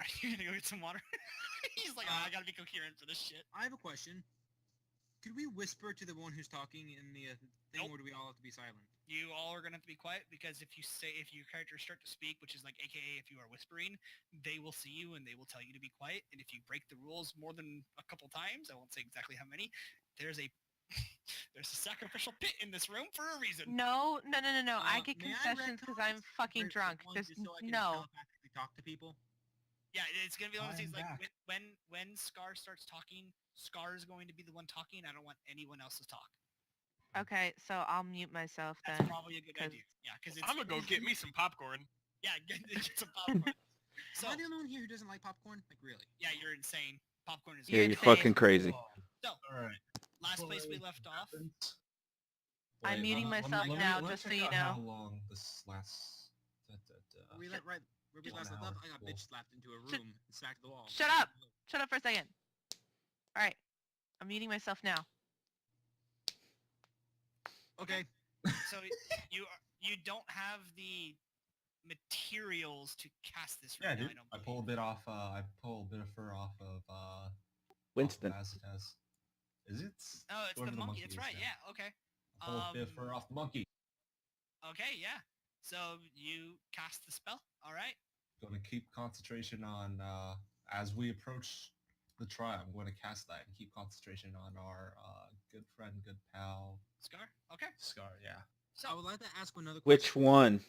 Are you gonna go get some water? He's like, I gotta be coherent for this shit. I have a question. Could we whisper to the one who's talking in the thing, Nope. or do we all have to be silent? You all are gonna have to be quiet because if your characters start to speak, which is like AKA if you are whispering, they will see you and they will tell you to be quiet. And if you break the rules more than a couple times, I won't say exactly how many, there's a there's a sacrificial pit in this room for a reason. No. I get May concessions because I'm fucking drunk. One, There's just so I can no. telepathically talk to people. Yeah, it's gonna be one of those things I'm like back. when Scar starts talking, Scar is going to be the one talking. I don't want anyone else to talk. Okay, so I'll mute myself That's then. probably a good 'cause- idea. Yeah, because I'm gonna go get me some popcorn. Yeah, get some popcorn. So Am I the only one here who doesn't like popcorn? Like, really? yeah, you're insane. Popcorn is You're Yeah, you're insane. fucking crazy. So Alright. last place we left off. I'm muting myself now, just so you know. How long this lasts? Where we last left off, I got Cool. bitch slapped into a room Shut- and smacked the wall. Shut up! Shut up for a second. All right, I'm muting myself now. Okay. So you don't have the materials to cast this Yeah, right now. dude. I I don't pull a believe. bit off. I pull a bit of fur off of Winston. Aztez. Is it? Oh, it's the Whatever monkey. That's is right. then. Yeah. Okay. I pull a bit of fur off the monkey. Okay. Yeah. So you cast the spell. All right. Going to keep concentration on as we approach the trial. I'm going to cast that and keep concentration on our good friend, good pal, Scar. Okay. Scar. Yeah. So I would like to ask another question. Which one?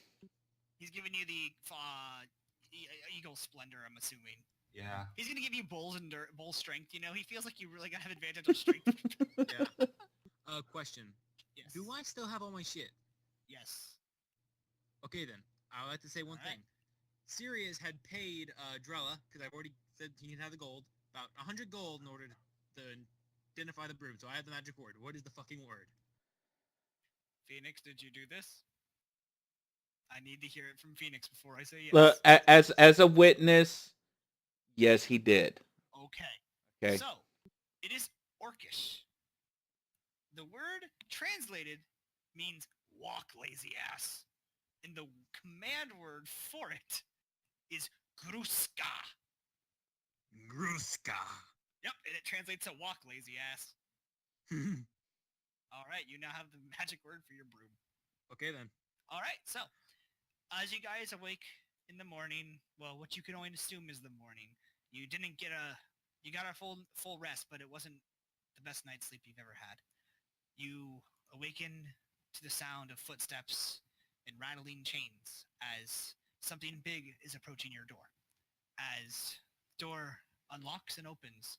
he's giving you the Eagle Splendor. I'm assuming. Yeah. He's gonna give you bull strength. You know, he feels like you really gotta have advantage of strength. Yeah. Question. Yes. Do I still have all my shit? Yes. Okay then. I would like to say one Alright. thing. Sirius had paid Drella, because I've already said he can have the gold, about 100 gold in order to identify the broom. So I have the magic word. What is the fucking word? Phoenix, did you do this? I need to hear it from Phoenix before I say yes. As a witness, yes, he did. Okay. Okay. So, it is Orcish. The word translated means walk, lazy ass. And the command word for it is Gruska. Gruska. Yep, and it translates to walk, lazy ass. All right, you now have the magic word for your broom. Okay then. All right, so as you guys awake in the morning, well, what you can only assume is the morning. You didn't get you got a full rest, but it wasn't the best night's sleep you've ever had. You awaken to the sound of footsteps and rattling chains as something big is approaching your door. As door unlocks and opens,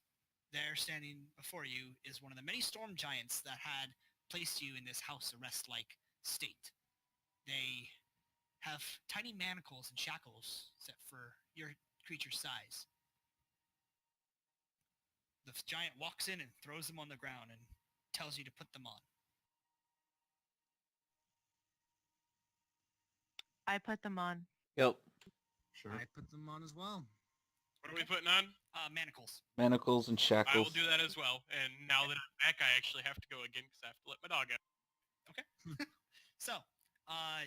there standing before you is one of the many storm giants that had placed you in this house arrest-like state. They have tiny manacles and shackles set for your creature's size. The giant walks in and throws them on the ground and tells you to put them on. I put them on. Yep. Sure. I put them on as well. What are we putting on? Manacles. Manacles and I shackles. will do that as well. And now that I'm back, I actually have to go again because I have to let my dog out. So,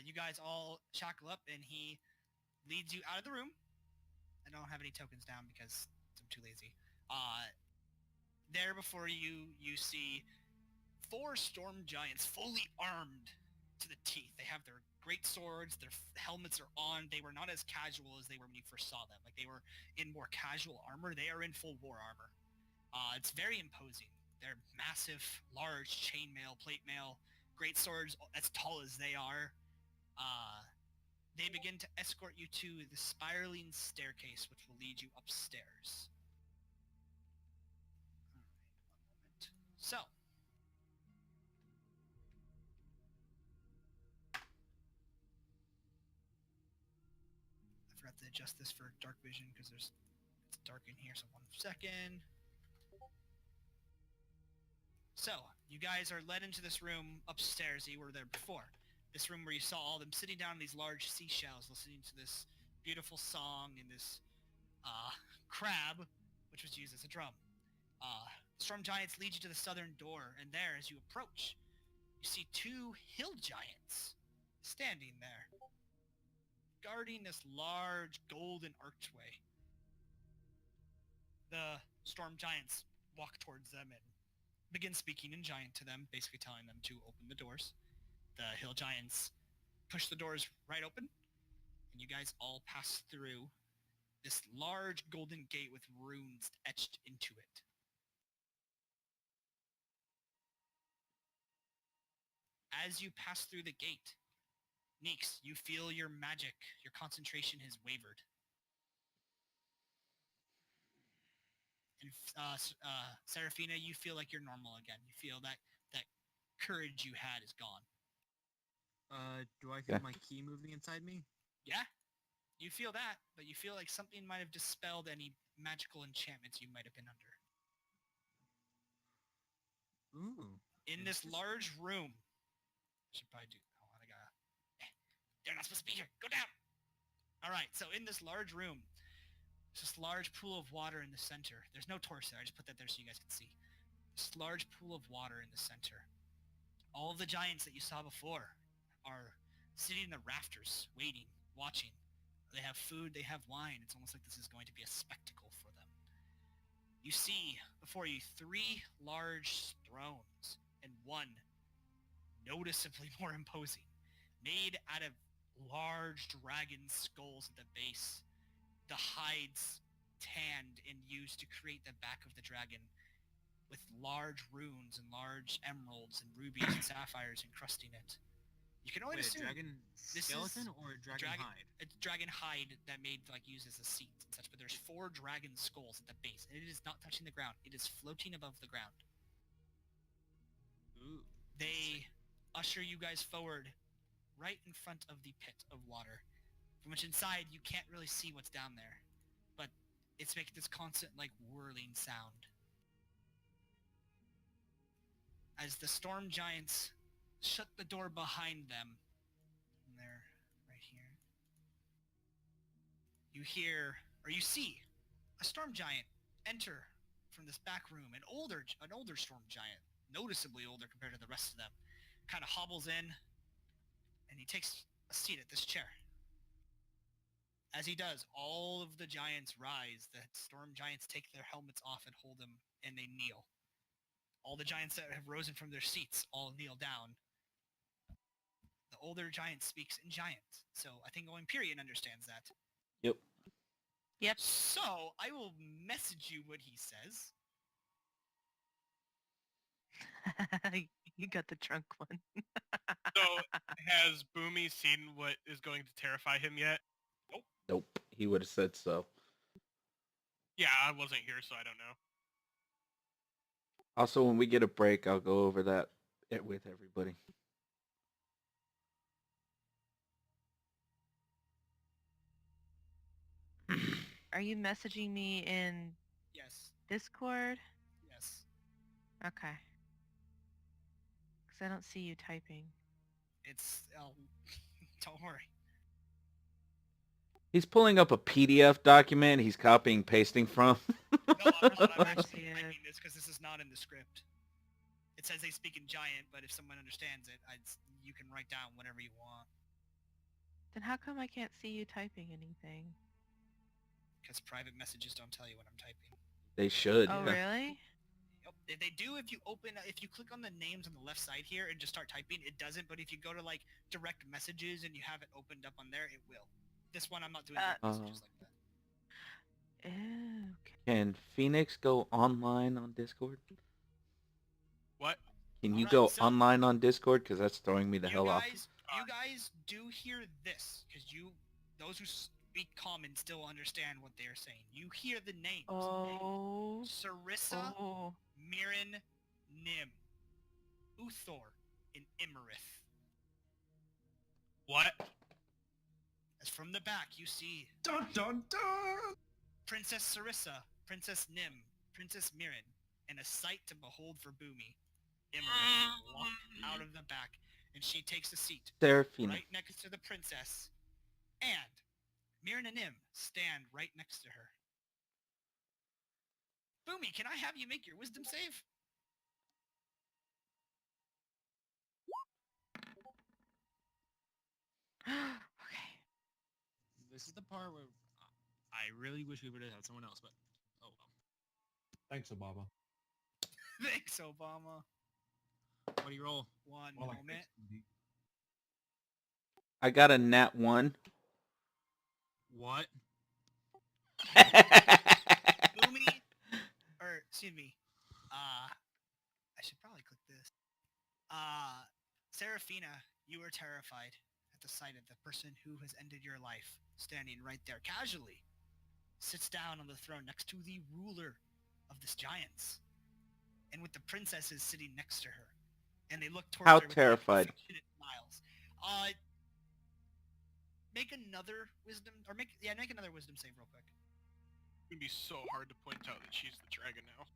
you guys all shackle up and he leads you out of the room. I don't have any tokens down because I'm too lazy. There before you, you see 4 storm giants fully armed to the teeth. They have their great swords, their helmets are on. They were not as casual as they were when you first saw them. Like, they were in more casual armor. They are in full war armor. It's very imposing. They're massive, large chainmail, plate mail, great swords as tall as they are. They begin to escort you to the spiraling staircase, which will lead you upstairs. Alright, 1 moment. So, I forgot to adjust this for dark vision because it's dark in here, so 1 second. So, you guys are led into this room upstairs. You were there before. This room where you saw all them sitting down on these large seashells listening to this beautiful song and this crab, which was used as a drum. Storm giants lead you to the southern door, and there, as you approach, you see 2 hill giants standing there, guarding this large golden archway. The storm giants walk towards them and begin speaking in giant to them, basically telling them to open the doors. The hill giants push the doors right open, and you guys all pass through this large golden gate with runes etched into it. As you pass through the gate, Neeks, you feel your magic, your concentration has wavered. And Seraphina, you feel like you're normal again. You feel that courage you had is gone. Do I feel Yeah. my key moving inside me? Yeah, you feel that, but you feel like something might have dispelled any magical enchantments you might have been under. Ooh. In this Interesting. large room, I should probably do. Hold on, I gotta. They're not supposed to be here. Go down. All right, so in this large room, there's this large pool of water in the center. There's no torch there. I just put that there so you guys can see. This large pool of water in the center. All of the giants that you saw before are sitting in the rafters, waiting, watching. They have food, they have wine. It's almost like this is going to be a spectacle for them. You see before you 3 large thrones and one noticeably more imposing, made out of large dragon skulls at the base. The hides tanned and used to create the back of the dragon, with large runes and large emeralds and rubies and sapphires encrusting it. You can only Wait, a assume dragon this skeleton is or a dragon dragon- hide? it's dragon hide that made like used as a seat and such, but there's 4 dragon skulls at the base, and it is not touching the ground. It is floating above the ground. Ooh. They usher you guys forward right in front of the pit of water, from which inside you can't really see what's down there, but it's making this constant like whirling sound. As the storm giants shut the door behind them, and they're right here, you hear, or you see, a storm giant enter from this back room. An older storm giant, noticeably older compared to the rest of them, kind of hobbles in, and he takes a seat at this chair. As he does, all of the giants rise. The storm giants take their helmets off and hold them, and they kneel. All the giants that have risen from their seats all kneel down. The older giant speaks in giant, so I think only Empyrean understands that. Yep. Yep. So I will message you what he says. You got the drunk one. So, has Boomy seen what is going to terrify him yet? Nope. He would have said so. Yeah, I wasn't here, so I don't know. Also, when we get a break, I'll go over that with everybody. Are you messaging me in Yes, Discord? yes. Okay. Because I don't see you typing. It's, don't worry. He's pulling up a PDF document he's copying pasting from. No, I'm not. I'm I actually see it. typing this because this is not in the script. It says they speak in giant, but if someone understands it, you can write down whatever you want. Then how come I can't see you typing anything? Because private messages don't tell you when I'm typing. They should. Oh, really? Yep. They do if you click on the names on the left side here and just start typing, it doesn't, but if you go to like direct messages and you have it opened up on there, it will. This one I'm not doing direct messages like that. Ew. Can Phoenix go online on Discord? What? Can you Alright, go so- online on Discord? Because that's throwing me the hell off. You guys do hear this, because those who speak common still understand what they are saying. You hear the names. Oh. Sarissa, Oh. Mirren, Nim, Uthor, and Imarith. What? As from the back, you see Dun dun dun! Princess Sarissa, Princess Nim, Princess Mirren, and a sight to behold for Boomy. Imarith walk out of the back, and she takes a seat Seraphina. right next to the princess, and Mirren and Nim stand right next to her. Boomy, can I have you make your wisdom save? Okay. This is the part where I really wish we would have had someone else, but oh well. Thanks, Obama. Thanks, Obama. What do you roll? One More like moment. thanks, Indy. I got a nat 1. What? Umi, or excuse me, I should probably click this. Serafina, you are terrified at the sight of the person who has ended your life, standing right there casually, sits down on the throne next to the ruler of this giants, and with the princesses sitting next to her, and they look towards How her with terrified? affectionate smiles. Make another wisdom, or make another wisdom save real quick. It's gonna be so hard to point out that she's the dragon now.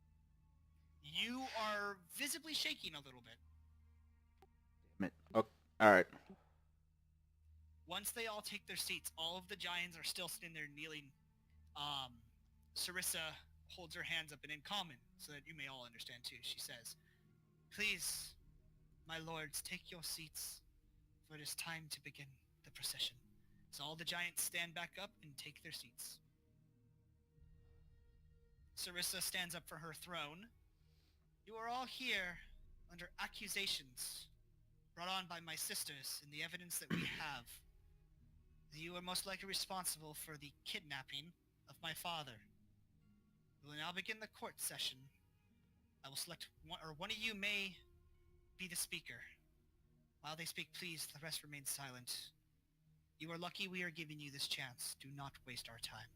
You are visibly shaking a little bit. Damn it. Oh, all right. Once they all take their seats, all of the giants are still sitting there kneeling. Sarissa holds her hands up, and in common, so that you may all understand too, she says, "Please, my lords, take your seats, for it is time to begin the procession." So all the giants stand back up and take their seats. Sarissa stands up for her throne. "You are all here under accusations brought on by my sisters in the evidence that we have. You are most likely responsible for the kidnapping of my father. We will now begin the court session. I will select one of you may be the speaker. While they speak, please, the rest remain silent. You are lucky we are giving you this chance. Do not waste our time."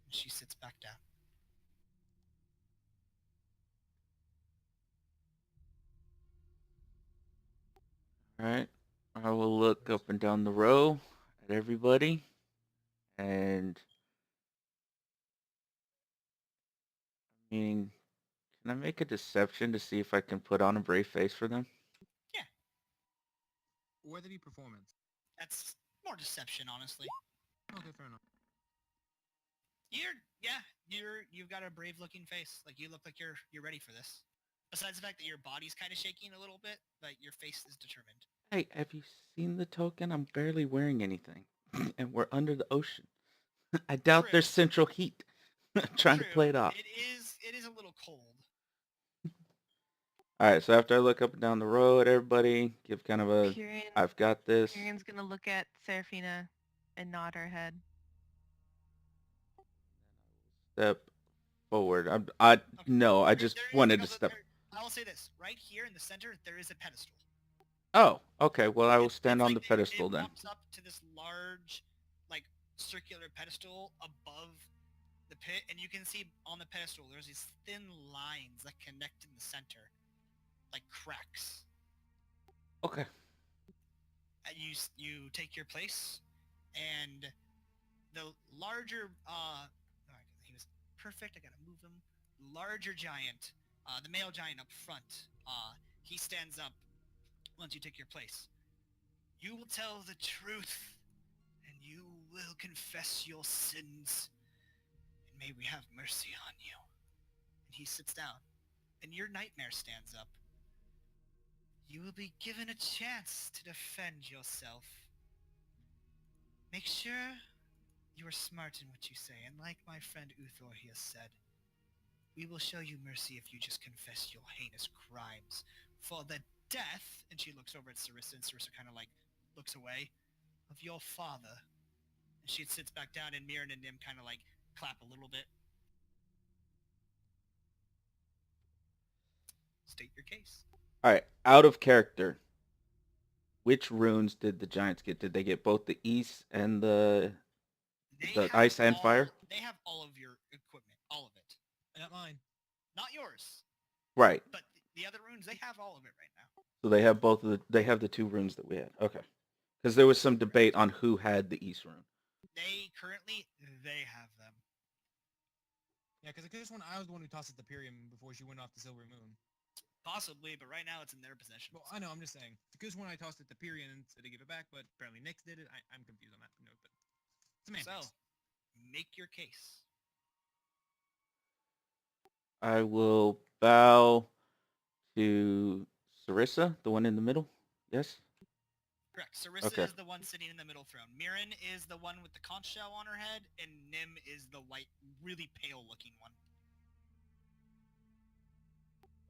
And she sits back down. All right. I will look up and down the row at everybody, and I mean, can I make a deception to see if I can put on a brave face for them? Or would it be performance? That's more deception, honestly. Okay, fair enough. You've got a brave looking face. Like, you look like you're ready for this. Besides the fact that your body's kind of shaking a little bit, but your face is determined. Hey, have you seen the token? I'm barely wearing anything, and we're under the ocean. I doubt True. there's central heat. Trying to True. play it off. It is a little cold. All right, so after I look up and down the road, everybody give kind of a, Pyrian, I've got this. Pyrian's gonna look at Serafina and nod her head. Step forward. I no, I just There is wanted to another- step. I will say this. Right here in the center, there is a pedestal. Oh, okay. Well, I will It's stand on like the pedestal it then. pops up to this large, like, circular pedestal above the pit, and you can see on the pedestal there's these thin lines that connect in the center, like cracks. Okay. And you take your place, and the larger he was perfect. I gotta move him. Larger giant, the male giant up front. He stands up once you take your place. "You will tell the truth, and you will confess your sins, and may we have mercy on you." And he sits down, and your nightmare stands up. "You will be given a chance to defend yourself. Make sure you are smart in what you say, and like my friend Uthor here said, we will show you mercy if you just confess your heinous crimes. For the death," and she looks over at Sarissa, and Sarissa kind of like looks away, "of your father." And she sits back down, and Mirren and Nim kind of like clap a little bit. State your case. All right. Out of character. Which runes did the giants get? Did they get both the east and the They have ice and fire? They have all of your equipment, all of it. Not mine. Not yours, Right. but the other runes, they have all of it right now. So they have both of the. They have the two runes that we had. Okay. Because there was some debate on who had the east rune. They have them. Yeah, because I could have sworn I was the one who tossed it to Pyrian before she went off the Silver Moon. Possibly, but right now it's in their possession. Well, I know, I'm just saying. Because when I tossed it to Pyrian and said to give it back, but apparently Nyx did it, I'm confused on that note, but semantics. So, make your case. I will bow to Sarissa, the one in the middle. Yes. Correct. Sarissa Okay. is the one sitting in the middle throne. Mirren is the one with the conch shell on her head, and Nim is the white, really pale looking one.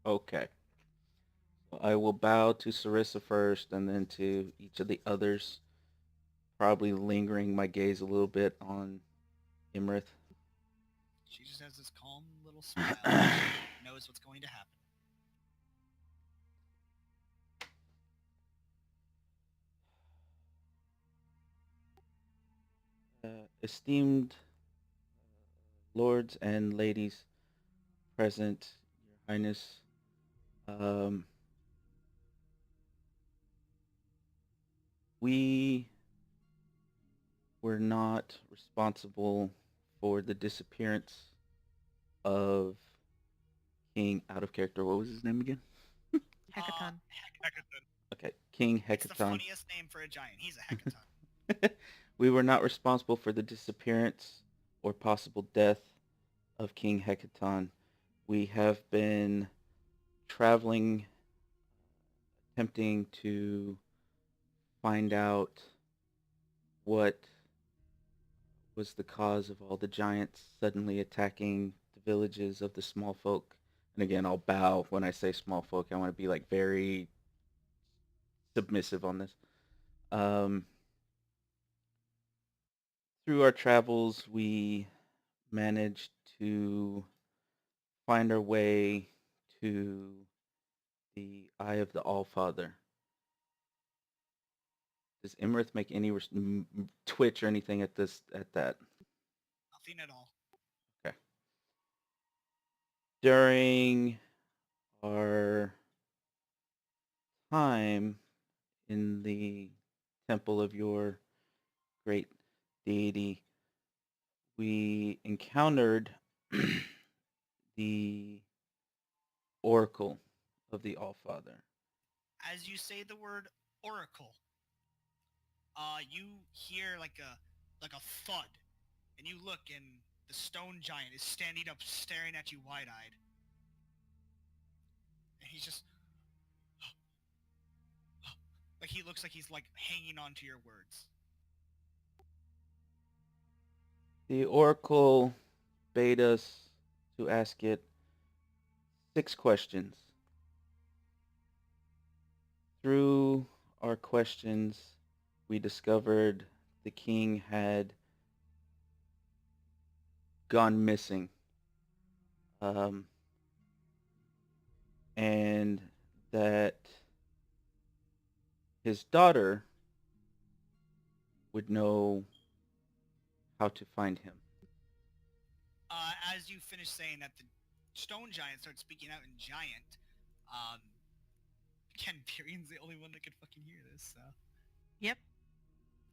Okay. So I will bow to Sarissa first, and then to each of the others, probably lingering my gaze a little bit on Imrith. She just has this calm little smile. She knows what's going to happen. Esteemed lords and ladies present, Your Highness, we were not responsible for the disappearance of King out of character. What was his name again? Hecaton. Hecaton. Okay, King It's the Hecaton. funniest name for a giant. He's a hecaton. We were not responsible for the disappearance or possible death of King Hecaton. We have been traveling, attempting to find out what was the cause of all the giants suddenly attacking the villages of the small folk. And again, I'll bow when I say small folk. I want to be like very submissive on this. Through our travels, we managed to find our way to the Eye of the Allfather. Does Imrith make any twitch or anything at that? Nothing at all. Okay. During our time in the temple of your great deity, we encountered the oracle of the Allfather. As you say the word oracle, you hear like a thud, and you look, and the stone giant is standing up, staring at you wide-eyed, and he's just like he looks like he's like hanging on to your words. The oracle bade us to ask it 6 questions. Through our questions, we discovered the king had gone missing. And that his daughter would know how to find him. As you finish saying that, the stone giant starts speaking out in giant. Ken Pyrian's the only one that could fucking hear this, so Yep.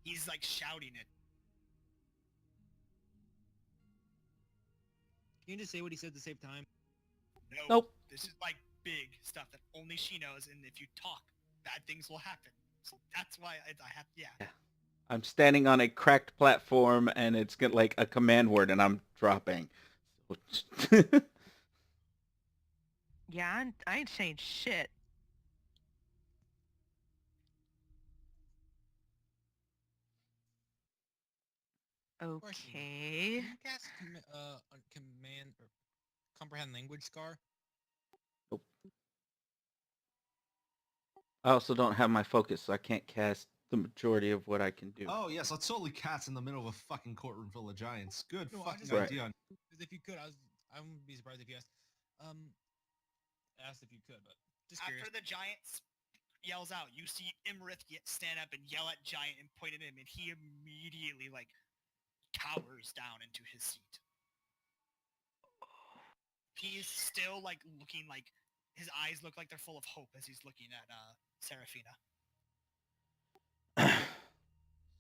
he's like shouting it. Can you just say what he said at the same time? No, Nope. this is like big stuff that only she knows, and if you talk, bad things will happen. So that's why I have, yeah. I'm standing on a cracked platform, and it's got like a command word, and I'm dropping. Yeah, I ain't saying shit. Question. Okay. Can you cast a command or comprehend language scar? I also don't have my focus, so I can't cast the majority of what I can do. Oh yes, let's totally cats in the middle of a fucking courtroom full of giants. Good No, I fucking just- Right. idea. Because if you could, I wouldn't be surprised if you asked. Asked if you could, but just curious. After the giant yells out, you see Imrith stand up and yell at giant and point at him, and he immediately like cowers down into his seat. He's still like looking like his eyes look like they're full of hope as he's looking at Seraphina.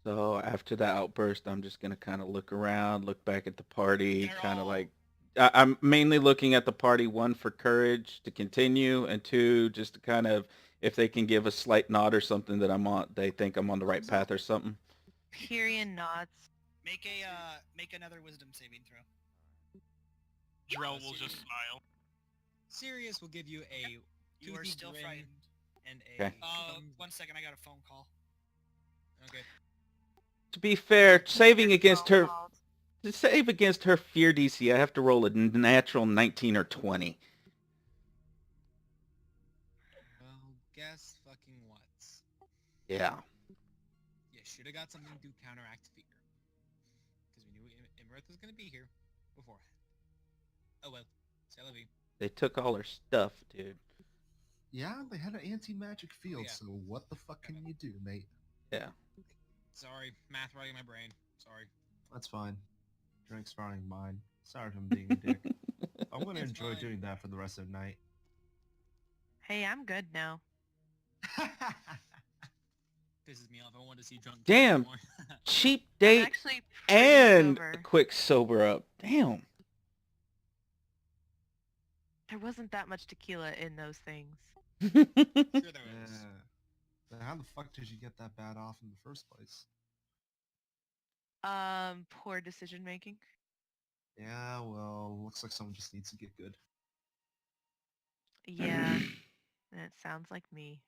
So after the outburst, I'm just gonna kind of look around, look back at the party, They're kind of all- like I'm mainly looking at the party, 1 for courage to continue, and 2 just to kind of if they can give a slight nod or something that they think I'm on the right path or something. Pyrian nods. Make another wisdom saving throw. Drell will just smile. Sirius will give you a You are toothy still grin frightened. and a. Okay. 1 second, I got a phone call. Okay. To be fair, saving against her Calls. to save against her fear DC, I have to roll a natural 19 or 20. Yeah. You should have got something to counteract fear. Because we knew Imarith was going to be here beforehand. Oh well. C'est la vie. They took all her stuff, dude. Yeah, they had an anti-magic field, yeah. so what the fuck can you do, mate? Yeah. Sorry, math rotting in my brain. Sorry. That's fine. Drink's running mine. Sorry if I'm being a dick. I'm gonna It's enjoy fine. doing that for the rest of the night. Hey, I'm good now. Pisses me off. I want to see drunk. Damn. more. Cheap I'm date actually pretty and sober. a quick sober up. Damn. There wasn't that much tequila in those things. Sure there was. Then how the fuck did you get that bad off in the first place? Poor decision making. Yeah, well, looks like someone just needs to get good. Yeah, that sounds like me.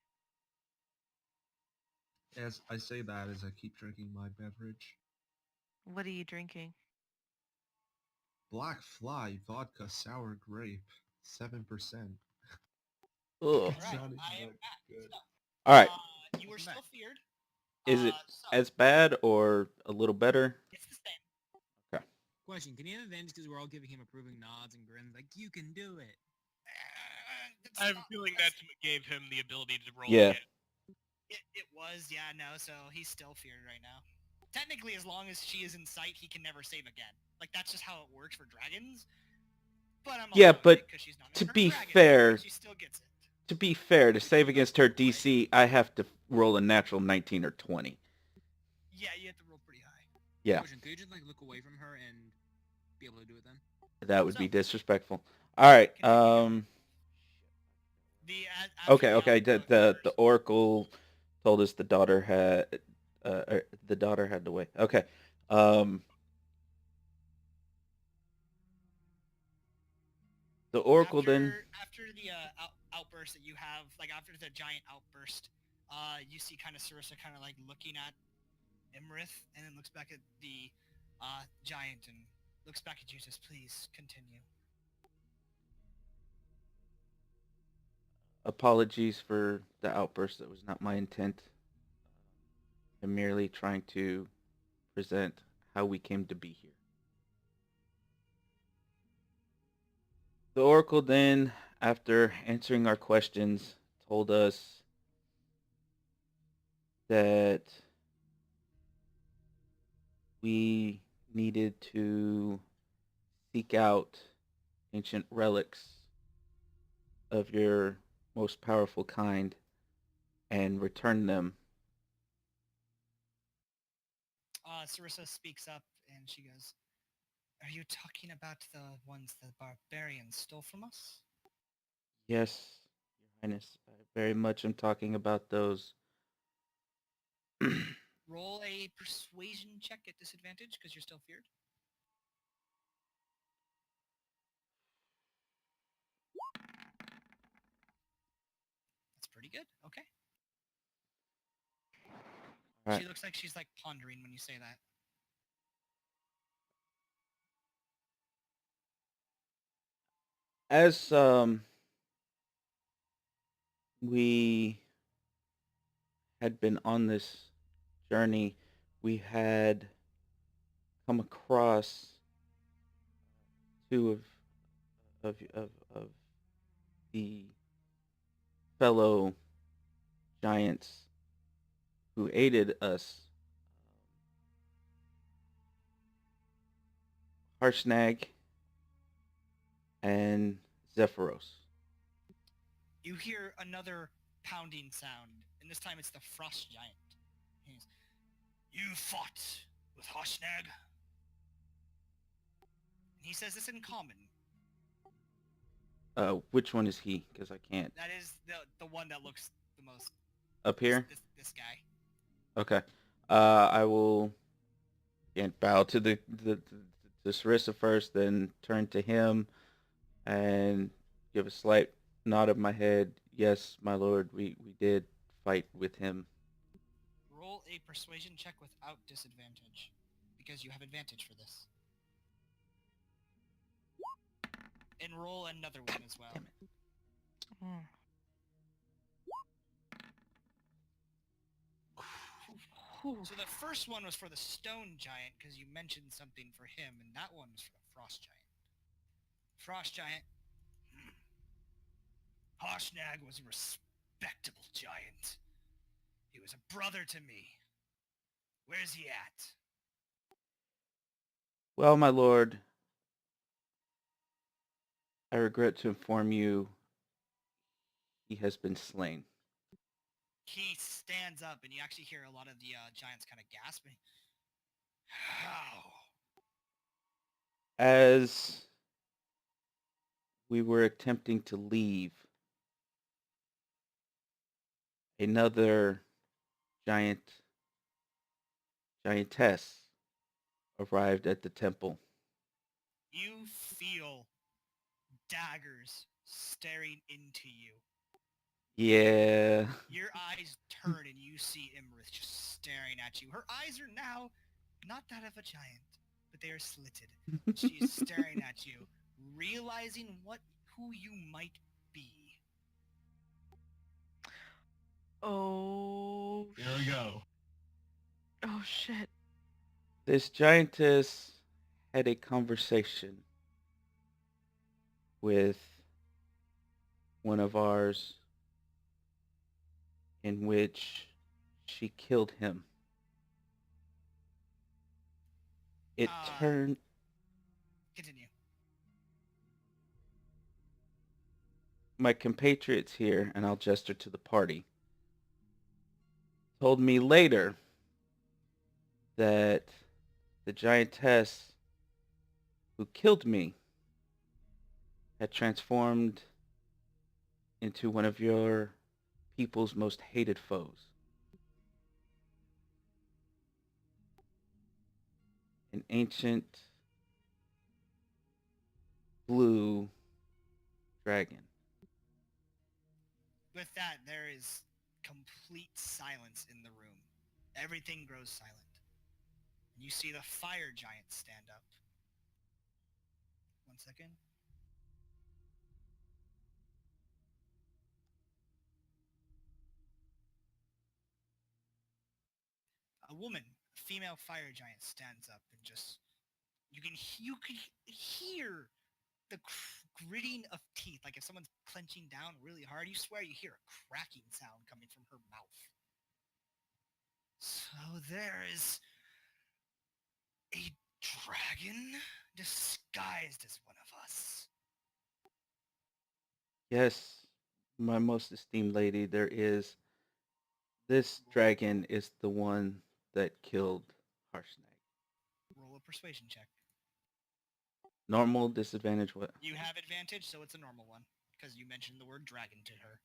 As I say that as I keep drinking my beverage. What are you drinking? Black Fly Vodka Sour Grape, 7%. Ugh. Alright, Sounded I am good. back. Good. So, All right. you were still feared. Is it So, as bad or a little better? it's the same. Question: Can he have advantage because we're all giving him approving nods and grins, like you can do it? It's I have a not- feeling that's- that's what gave him the ability to roll Yeah. again. It was, yeah, no, so he's still feared right now. Technically, as long as she is in sight, he can never save again. Like, that's just how it works for dragons. But I'm Yeah, allowing but it 'cause she's not to her be dragon, fair- she still gets it. To be fair, to save against her DC, I have to roll a natural 19 or 20. Yeah, you have to roll pretty high. Yeah, Question: Could you just like look away from her and be able to do it then? that would be So- disrespectful. All right. After Okay. the Okay. outlook The occurs- oracle told us the daughter had the way. Okay. The oracle then. After the outburst that you have, like after the giant outburst, you see kind of Sarissa kind of like looking at Imrith, and then looks back at the giant and looks back at you and says, "Please continue." Apologies for the outburst. That was not my intent. I'm merely trying to present how we came to be here. The oracle then, after answering our questions, told us that we needed to seek out ancient relics of your most powerful kind and return them. Sarissa speaks up and she goes, "Are you talking about the ones the barbarians stole from us?" Yes, Your Highness, I very much am talking about those. Roll a persuasion check at disadvantage because you're still feared. That's pretty good. Okay. Alright. She looks like she's like pondering when you say that. As we had been on this journey, we had come across two of the fellow giants who aided us. Harshnag and Zephyros. You hear another pounding sound, and this time it's the frost giant. He's, "You fought with Harshnag?" He says this in common. Which one is he? Because I can't. That is the one that looks the most. Up here? This guy. Okay. I will again bow to the Sarissa first, then turn to him and give a slight nod of my head. Yes, my lord, we did fight with him. Roll a persuasion check without disadvantage, because you have advantage for this. And roll another one as well. Damn it. Hmm. Whew. So the first one was for the stone giant because you mentioned something for him, and that one was for the frost giant. Frost giant. Harshnag was a respectable giant. He was a brother to me. Where's he at? Well, my lord, I regret to inform you he has been slain. He stands up, and you actually hear a lot of the giants kind of gasping. How? As we were attempting to leave, another giantess arrived at the temple. You feel daggers staring into you. Yeah. Your eyes turn and you see Imrith just staring at you. Her eyes are now not that of a giant, but they are slitted. She is staring at you, realizing who you might be. Oh. Here we go. Oh shit. This giantess had a conversation with one of ours in which she killed him. It turned Continue. my compatriots here, and I'll gesture to the party, told me later that the giantess who killed me had transformed into one of your people's most hated foes. An ancient blue dragon. With that, there is complete silence in the room. Everything grows silent. You see the fire giant stand up. 1 second. A woman, a female fire giant, stands up and just you can hear the gritting of teeth, like if someone's clenching down really hard. You swear you hear a cracking sound coming from her mouth. So there is a dragon disguised as one of us. Yes, my most esteemed lady, there is. This dragon is the one that killed Harshnag. Roll a persuasion check. Normal, disadvantage, what? You have advantage, so it's a normal one, because you mentioned the word dragon to her.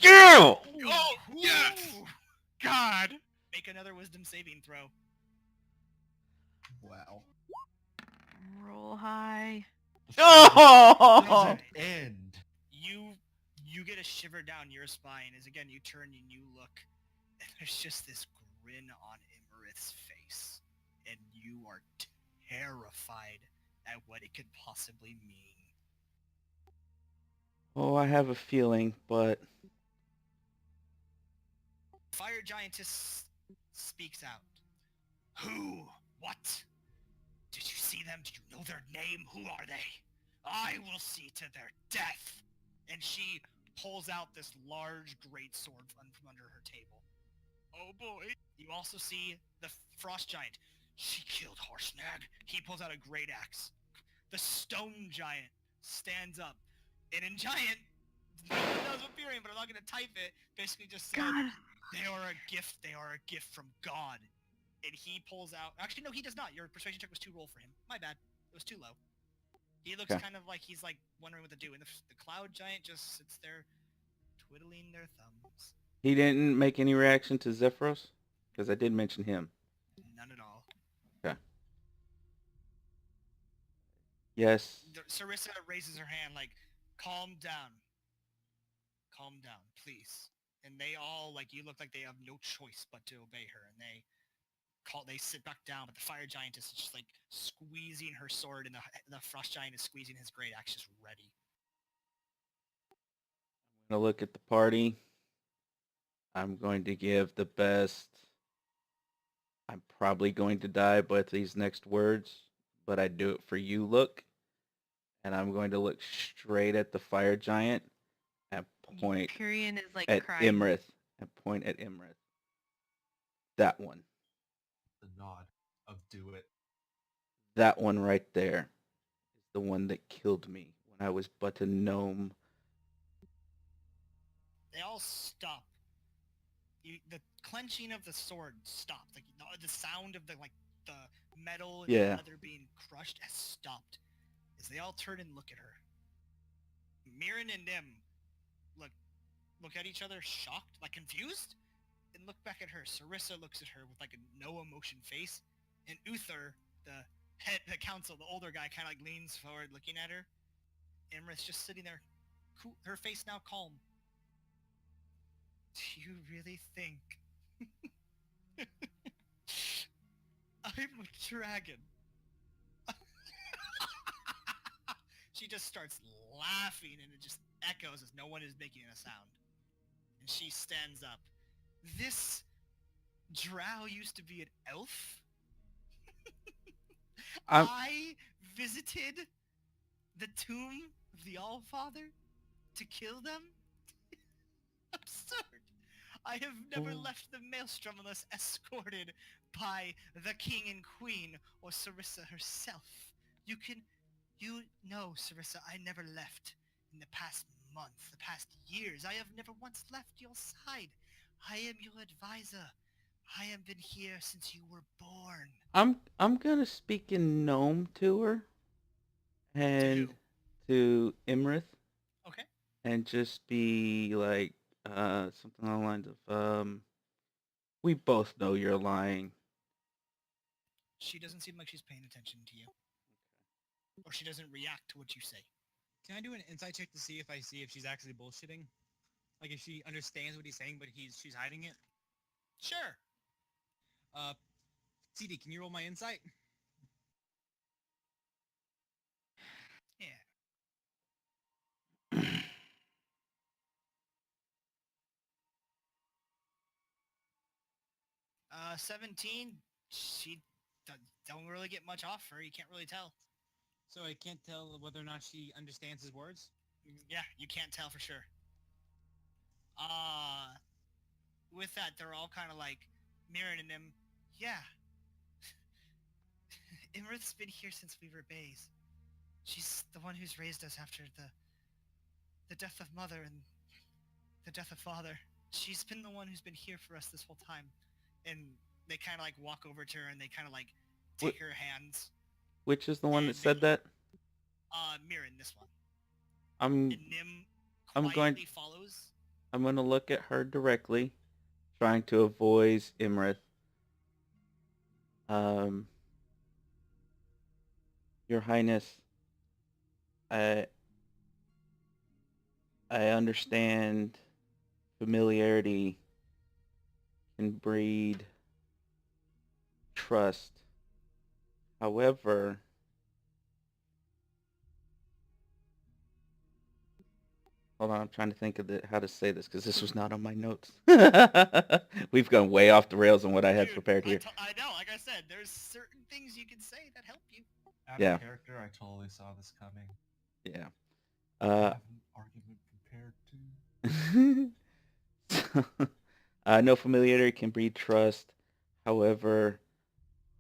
Yeah! Oh, yes! Ooh! God! Make another wisdom saving throw. Wow. Roll high. Oh! Doesn't end. You get a shiver down your spine as again you turn and you look, and there's just this grin on Imrith's face, and you are terrified at what it could possibly mean. Oh, I have a feeling, but Fire Giantess speaks out. Who? What? Did you see them? Did you know their name? Who are they? I will see to their death. And she pulls out this large greatsword from under her table. Oh boy. You also see the frost giant. She killed Harshnag. He pulls out a great axe. The stone giant stands up. And in giant, no one knows what period, but I'm not going to type it. Basically just said, God. they are a gift. They are a gift from God. And he pulls out... Actually, no, he does not. Your persuasion check was too roll for him. My bad. It was too low. He looks Okay. kind of like he's like wondering what to do. And the cloud giant just sits there twiddling their thumbs. he didn't make any reaction to Zephyros? Because I did mention him. None at all. Yes. Sarissa raises her hand like, calm down. Calm down, please. And they all, like, you look like they have no choice but to obey her. And they sit back down, but the fire giantess is just like squeezing her sword, and the frost giant is squeezing his great axe, just ready. I'm going to look at the party. I'm going to give the best. I'm probably going to die by these next words, but I do it for you look. And I'm going to look straight at the fire giant and point Tyrion is like at crying. Imrith. And point at Imrith. That one. The nod of do it. That one right there is the one that killed me when I was but a gnome. They all stop. The clenching of the sword stopped. Like the sound of the metal and Yeah. leather being crushed has stopped. As they all turn and look at her. Mirren and Nim look at each other, shocked, like confused, and look back at her. Sarissa looks at her with like a no emotion face, and Uther, the council, the older guy, kind of like leans forward, looking at her. Imrith's just sitting there, cool, her face now calm. Do you really think I'm a dragon? She just starts laughing, and it just echoes as no one is making a sound. And she stands up. This drow used to be an elf? I visited the tomb of the Allfather to kill them? Absurd! I have never left the Maelstrom unless escorted by the king and queen or Sarissa herself. You know, Sarissa, I never left in the past month, the past years. I have never once left your side. I am your advisor. I have been here since you were born. I'm gonna speak in gnome to her and to Imrith Okay. and just be like something along the lines of we both know you're lying. She doesn't seem like she's paying attention to you. Or she doesn't react to what you say. Can I do an insight check to see if she's actually bullshitting? Like if she understands what he's saying, but she's hiding it? Sure. CD, can you roll my insight? Yeah. 17. She don't really get much off her. You can't really tell. So I can't tell whether or not she understands his words? Yeah, you can't tell for sure. With that, they're all kind of like mirroring him. Yeah. Imrith's been here since we were bays. She's the one who's raised us after the death of mother and the death of father. She's been the one who's been here for us this whole time. And they kind of like walk over to her and they kind of like take her hands. Which is the one And that said that? Mirren, this one. I'm And Nim I'm quietly going- follows. I'm gonna look at her directly, trying to avoid Imrith. Your Highness, I understand familiarity can breed trust. However, hold on, I'm trying to think of how to say this because this was not on my notes. We've gone way off the rails on what I had Dude, prepared here. I know, like I said, there's certain things you can say that help you. Out Yeah. of character, I totally saw this coming. Yeah. I have an argument prepared too. No familiarity can breed trust. However,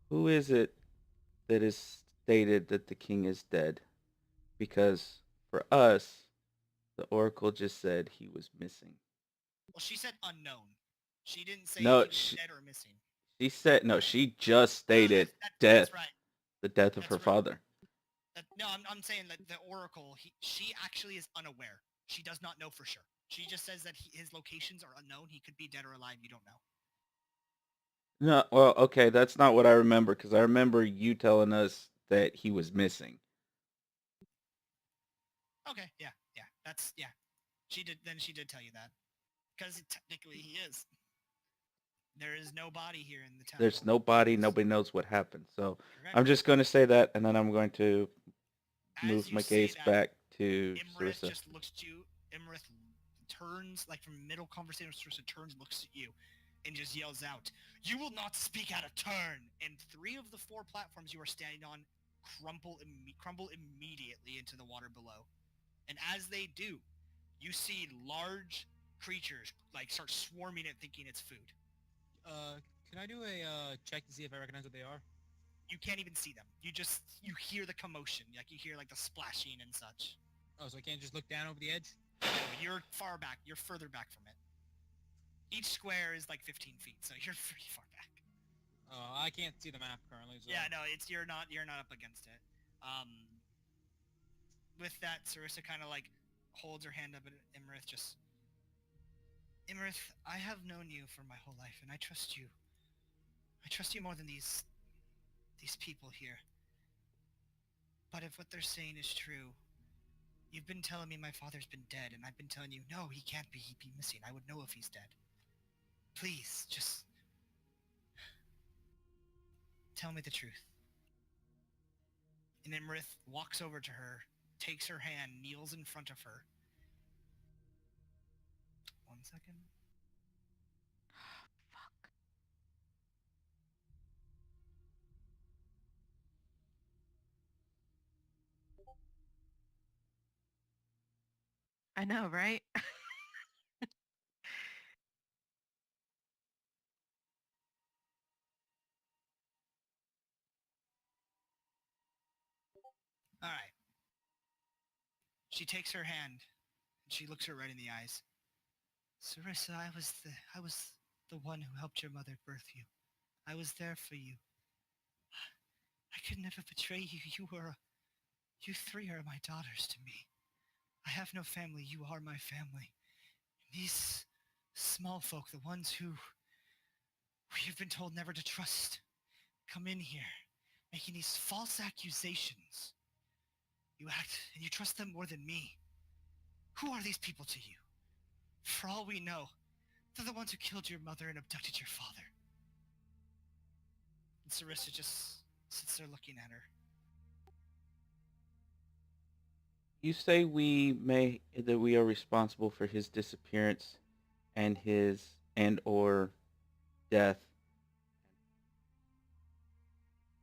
who is it that is stated that the king is dead? Because for us, the oracle just said he was missing. Well, she said unknown. She didn't say No, he was dead or missing. She said no. She just stated That's death, right. the death of That's her right. father. No, I'm saying that the oracle, she actually is unaware. She does not know for sure. She just says that his locations are unknown. He could be dead or alive. You don't know. No, well, okay, that's not what I remember because I remember you telling us that he was missing. Okay, yeah. That's, yeah. She did tell you that. Because technically he is. There is no body here in the temple. There's no body. Nobody knows what happened. So Correct. I'm just going to say that, and then I'm going to As move you my say gaze that, back to Imrith Sarissa. just looks at you. Imrith turns, like from middle conversation, Sarissa turns, looks at you, and just yells out, "You will not speak out of turn!" And 3 of the 4 platforms you are standing on crumble immediately into the water below. And as they do, you see large creatures like start swarming it, thinking it's food. Can I do a check to see if I recognize what they are? You can't even see them. You hear the commotion, like you hear like the splashing and such. Oh, so I can't just look down over the edge? No, you're far back. You're further back from it. Each square is like 15 feet, so you're pretty far back. I can't see the map currently. So. Yeah, no, you're not up against it. With that, Sarissa kind of like holds her hand up at Imarith. Imarith, I have known you for my whole life, and I trust you. I trust you more than these people here. But if what they're saying is true, you've been telling me my father's been dead, and I've been telling you, no, he can't be. He'd be missing. I would know if he's dead. Please, just tell me the truth. And Imarith walks over to her, takes her hand, kneels in front of her. 1 second. Fuck. I know, right? All right. She takes her hand, and she looks her right in the eyes. Sarissa, I was the one who helped your mother birth you. I was there for you. I could never betray you. You 3 are my daughters to me. I have no family. You are my family. These small folk, the ones who we have been told never to trust, come in here, making these false accusations. You act and you trust them more than me. Who are these people to you? For all we know, they're the ones who killed your mother and abducted your father. And Sarissa just sits there looking at her. You say that we are responsible for his disappearance and or death.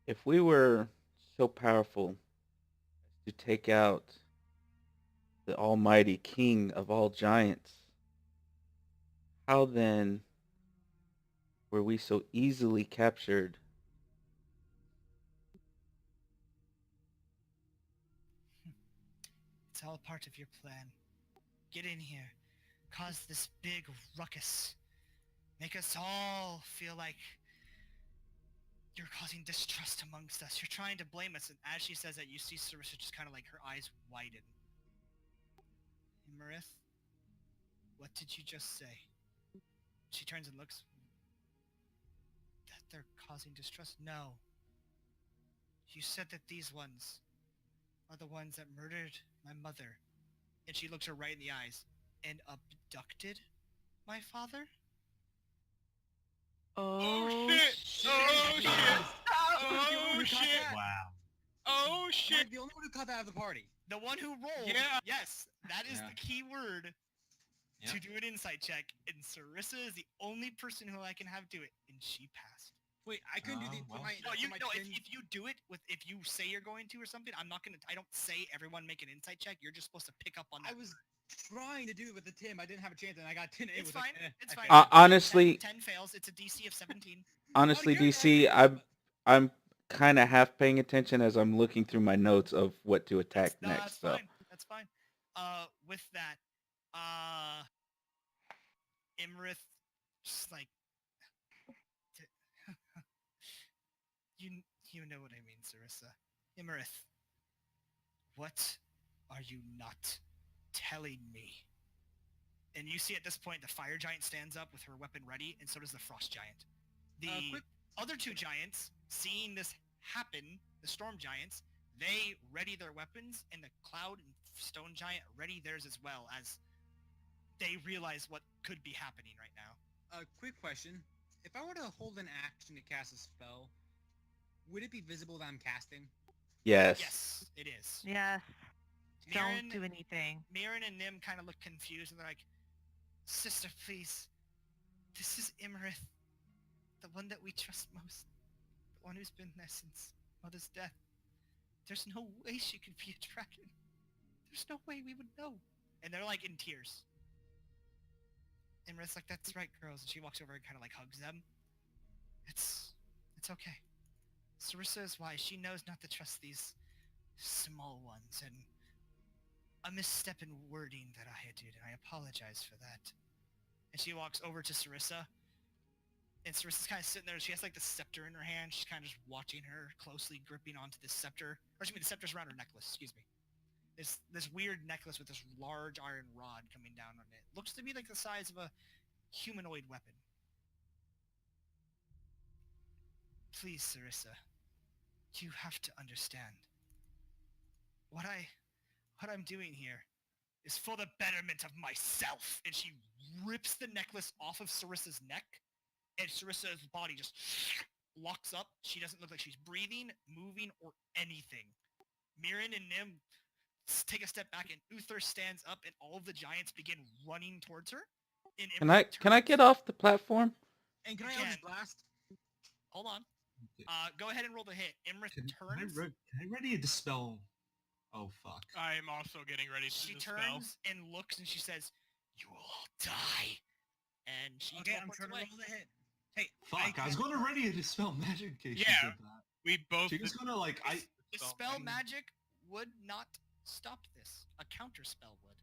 If we were so powerful as to take out the almighty king of all giants, how then were we so easily captured? It's all part of your plan. Get in here, cause this big ruckus, make us all feel like you're causing distrust amongst us. You're trying to blame us. And as she says that, you see Sarissa just kind of like her eyes widen. Marith, what did you just say? She turns and looks. That they're causing distrust? No. You said that these ones are the ones that murdered my mother. And she looks her right in the eyes. And abducted my father? Oh, shit! Oh, shit! Oh, shit! Wow. Oh shit! The only one who cut that out of the party. The one who rolled. Yeah. Yes, that is Yeah. the key word Yeah. to do an insight check. And Sarissa is the only person who I can have do it. And she passed. Wait, I couldn't do the. well. If you do it if you say you're going to or something, I don't say everyone make an insight check. You're just supposed to pick up on that. I was trying to do it with the Tim. I didn't have a chance, and I got 10. It's fine. It's fine. Honestly- 10 fails. It's a DC of 17. Honestly, Oh, you're DC, right. I'm kind of half paying attention as I'm looking through my notes of what to attack No, next. that's So fine. That's fine. With that, Imarith, just like, you know what I mean, Sarissa. Imarith, what are you not telling me? And you see at this point the fire giant stands up with her weapon ready, and so does the frost giant. The quick- other 2 giants, seeing this happen, the storm giants, they ready their weapons, and the cloud and stone giant ready theirs as well, as they realize what could be happening right now. Quick question. If I were to hold an action to cast a spell, would it be visible that I'm casting? yes. Yes, it is. yes. Mirren, Don't do anything. Mirren and Nim kind of look confused, and they're like, Sister, please. This is Imarith. The one that we trust most. The one who's been there since Mother's death. There's no way she could be a dragon. There's no way we would know. And they're like in tears. Imarith's like, that's right, girls. And she walks over and kind of like hugs them. It's okay. Sarissa is wise. She knows not to trust these small ones, and a misstep in wording that I did, and I apologize for that. And she walks over to Sarissa, and Sarissa's kind of sitting there. She has like the scepter in her hand. She's kind of just watching her, closely gripping onto this scepter. Or excuse me, the scepter's around her necklace. Excuse me. This weird necklace with this large iron rod coming down on it. Looks to be like the size of a humanoid weapon. Please, Sarissa, you have to understand. What I'm doing here is for the betterment of myself. And she rips the necklace off of Sarissa's neck, and Sarissa's body just locks up. She doesn't look like she's breathing, moving, or anything. Mirren and Nim take a step back, and Uther stands up, and all of the giants begin running towards her. Can I get off the platform? And can I Again. Eldritch Blast? Hold on. Okay. Go ahead and roll the hit. Imrith Can turns. I ready to dispel? Oh fuck. I'm also getting ready to She dispel. turns and looks, and she says, "You will all die." And she Okay, I'm teleports trying to away. roll the hit. Hey, Fuck, I was gonna ready to dispel magic in case Yeah. she did that. We both. She was gonna like Dispel magic would not stop this. A counter spell would.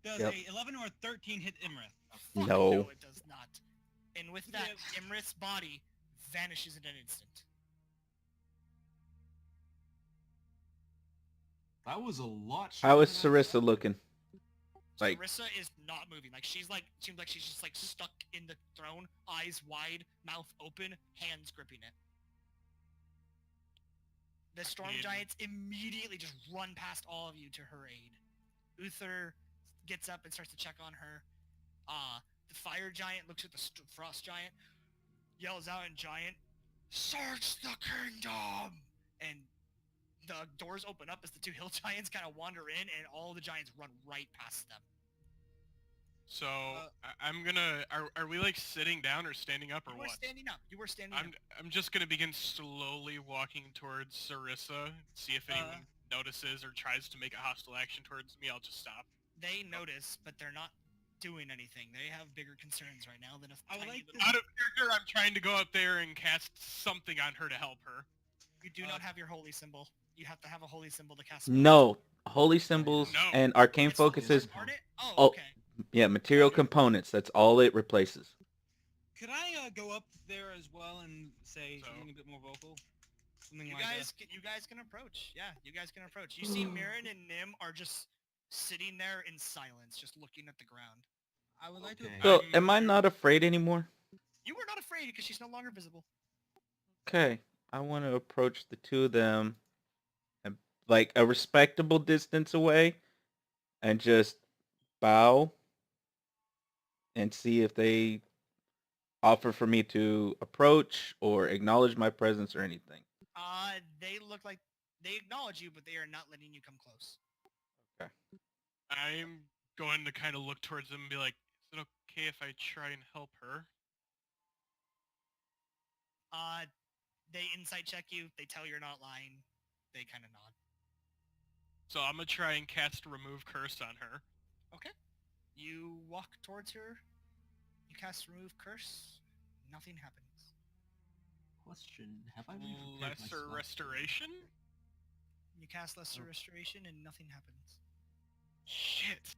Does Yep. a 11 or 13 hit Imrith? Fuck No. it does not. And with that, Imrith's body vanishes in an instant. that was a lot. How is stronger than I Sarissa thought. looking? Like, Sarissa is not moving. Like seems like she's just like stuck in the throne, eyes wide, mouth open, hands gripping it. The storm Yeah. giants immediately just run past all of you to her aid. Uther gets up and starts to check on her. The fire giant looks at the frost giant, yells out in giant, "Search the kingdom!" And the doors open up as the two hill giants kind of wander in, and all the giants run right past them. So I'm gonna. Are we like sitting down or standing up or You were what? standing up. You were standing up. I'm just gonna begin slowly walking towards Sarissa. See if anyone notices or tries to make a hostile action towards me. I'll just stop. They notice, but they're not doing anything. They have bigger concerns right now than a I would tiny like little... Out of character, I'm trying to go up there and cast something on her to help her. You do not have your holy symbol. You have to have a holy symbol to cast. no. Holy symbols No. and arcane It's focuses. Aren't it? Oh, Oh. okay. Yeah, material components. That's all it replaces. Could I go up there as well and say So- something a bit more vocal? Something You like guys can approach. Yeah, you guys can approach. You see Mirren and Nim are just sitting there in silence, just looking at the ground. I would like Okay. to. So, am I not afraid anymore? You were not afraid because she's no longer visible. Okay. I want to approach the two of them and like a respectable distance away and just bow and see if they offer for me to approach or acknowledge my presence or anything. They look like they acknowledge you, but they are not letting you come close. I'm going to kind of look towards them and be like, "Is it okay if I try and help her?" They insight check you. They tell you're not lying. They kind of nod. So I'm gonna try and cast Remove Curse on her. Okay. You walk towards her. You cast Remove Curse. Nothing happens. Question: have I been prepared Lesser myself? Restoration? You cast Lesser Oh. Restoration and nothing happens. Shit.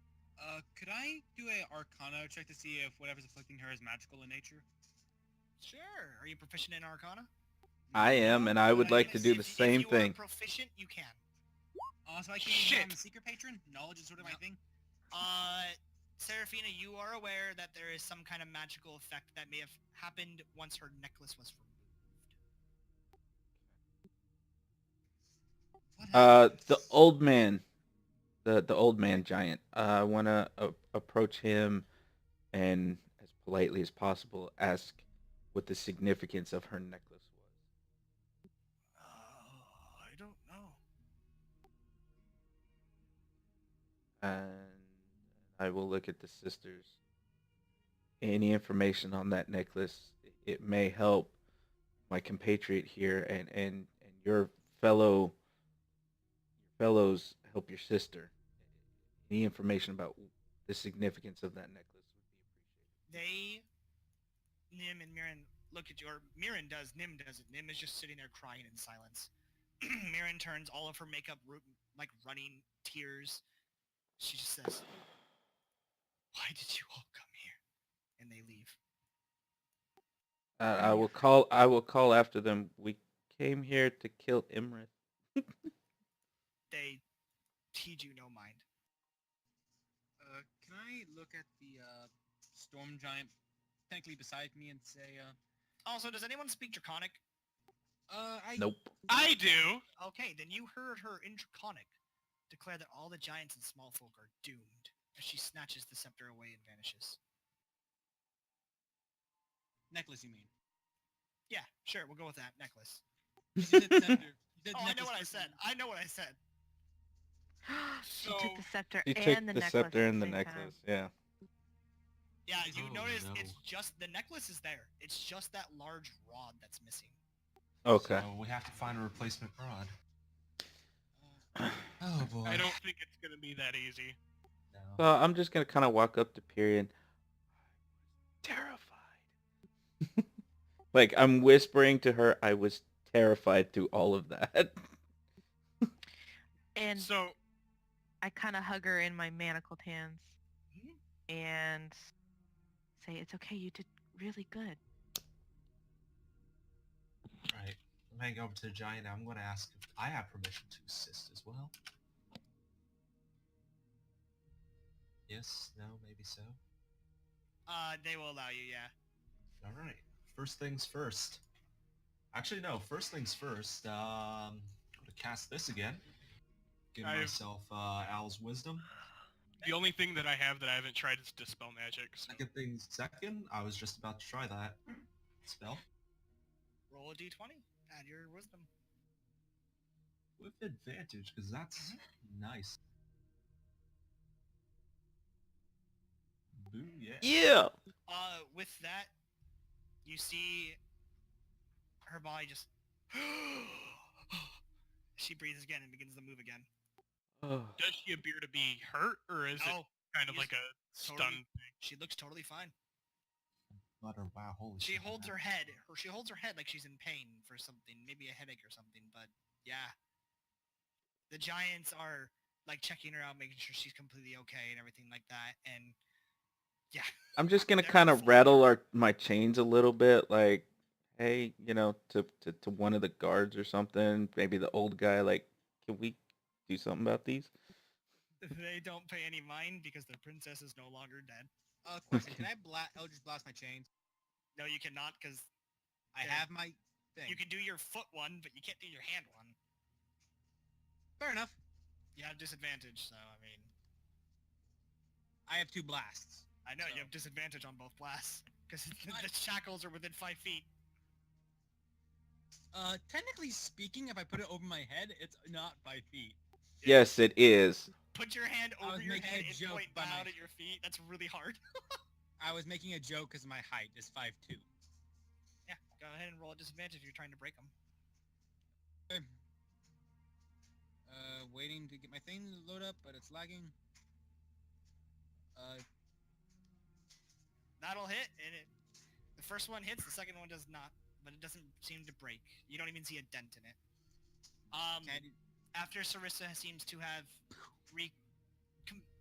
Could I do a Arcana check to see if whatever's afflicting her is magical in nature? Sure. Are you proficient in Arcana? I am, and I would but like to do the same If you thing. are proficient, you can. So I can Shit. I'm a secret patron. Knowledge is sort of my Yep. thing. Serafina, you are aware that there is some kind of magical effect that may have happened once her necklace was removed. What The happens? old man, the old man giant. I want to approach him and, as politely as possible, ask what the significance of her necklace was. I don't know. And I will look at the sisters. any information on that necklace, it may help my compatriot here and your fellows help your sister. Any information about the significance of that necklace would be appreciated. They, Nim and Mirren look at you, or Mirren does, Nim doesn't. Nim is just sitting there crying in silence. Mirren turns all of her makeup like running tears. She just says, "Why did you all come here?" And they leave. I will call after them. We came here to kill Imrith. They heed you no mind. Can I look at the storm giant technically beside me and say, Also, does anyone speak Draconic? Nope. I do. Okay, then you heard her in Draconic declare that all the giants and small folk are doomed as she snatches the scepter away and vanishes. necklace, you mean? Yeah, sure, we'll go with that. Necklace. You said scepter. You said Oh, I know necklace what I first, said. I know what I said. She took the So- scepter She and took the the necklace. scepter at and the same time. necklace. Yeah. Yeah, you Oh, notice no. it's just the necklace is there. It's just that large rod that's missing. Okay. So we have to find a replacement rod. Uh, Oh boy. I don't think it's gonna be that easy. No. So I'm just gonna kind of walk up to Period. Terrified. Like I'm whispering to her, I was terrified through all of that. And So I kind of hug her in my manacled hands Mhm. and say, "It's okay. You did really good." Right. I'm heading over to the giant. I'm going to ask if I have permission to assist as well. Yes. No. Maybe so. They will allow you, yeah. All right. First things first. Actually, no. First things first. I'm going to cast this again. Give I've- myself Al's wisdom. the only thing that I have that I haven't tried is dispel magic. So. Second, I was just about to try that spell Roll a d20. Add your wisdom. with advantage because that's nice. Boo! Yeah. Yeah. With that, you see her body just... She breathes again and begins to move again. Oh. Does she appear to be hurt, or is it No, kind of she's like a totally- stun thing? she looks totally fine. Butter! Wow! Holy She shit, holds man. her head. She holds her head like she's in pain for something, maybe a headache or something. But yeah, the giants are like checking her out, making sure she's completely okay and everything like that. And yeah, I'm just gonna They're kind of full. rattle my chains a little bit, like, hey, to one of the guards or something. Maybe the old guy, like, can we do something about these? they don't pay any mind because the princess is no longer dead. question. Can I Eldritch Blast my chains? No, you cannot because I Yeah. have my thing. you can do your foot one, but you can't do your hand one. Fair enough. You have disadvantage, so I mean, I have 2 blasts. I know So- you have disadvantage on both blasts because I- the shackles are within 5 feet. Technically speaking, if I put it over my head, it's not 5 feet. Yes, it is. Put your hand I over was your making head a and joke point by down my- at your feet. That's really hard. I was making a joke because my height is 5'2". Yeah, go ahead and roll a disadvantage if you're trying to break them. Waiting to get my thing to load up, but it's lagging. That'll hit, and the first one hits, the second one does not, but it doesn't seem to break. You don't even see a dent in it. Can I do- After Sarissa seems to have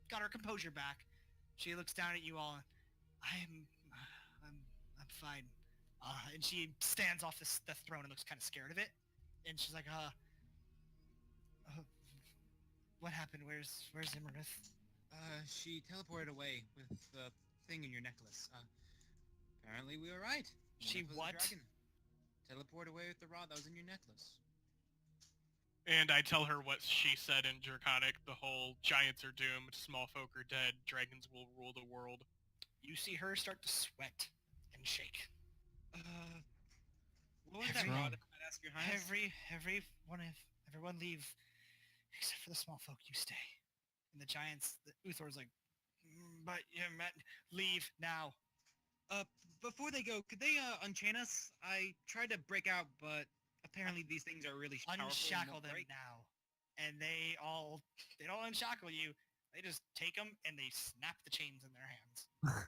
got her composure back, she looks down at you all. I'm fine. And she stands off the throne and looks kind of scared of it. And she's like, what happened? Where's Imarith? She teleported away with the thing in your necklace. Apparently we were right. The She necklace is a what? dragon. Teleported away with the rod that was in your necklace. And I tell her what she said in Draconic, the whole giants are doomed, small folk are dead, dragons will rule the world. You see her start to sweat and shake. What was What's that wrong? rod? I'd ask your highness. Everyone leave, except for the small folk. You stay. And the giants, Uthor's like, but yeah, Matt, leave now. Before they go, could they unchain us? I tried to break out, but apparently these things are really powerful. and Unshackle won't them break. now. And they don't unshackle you. They just take them and they snap the chains in their hands.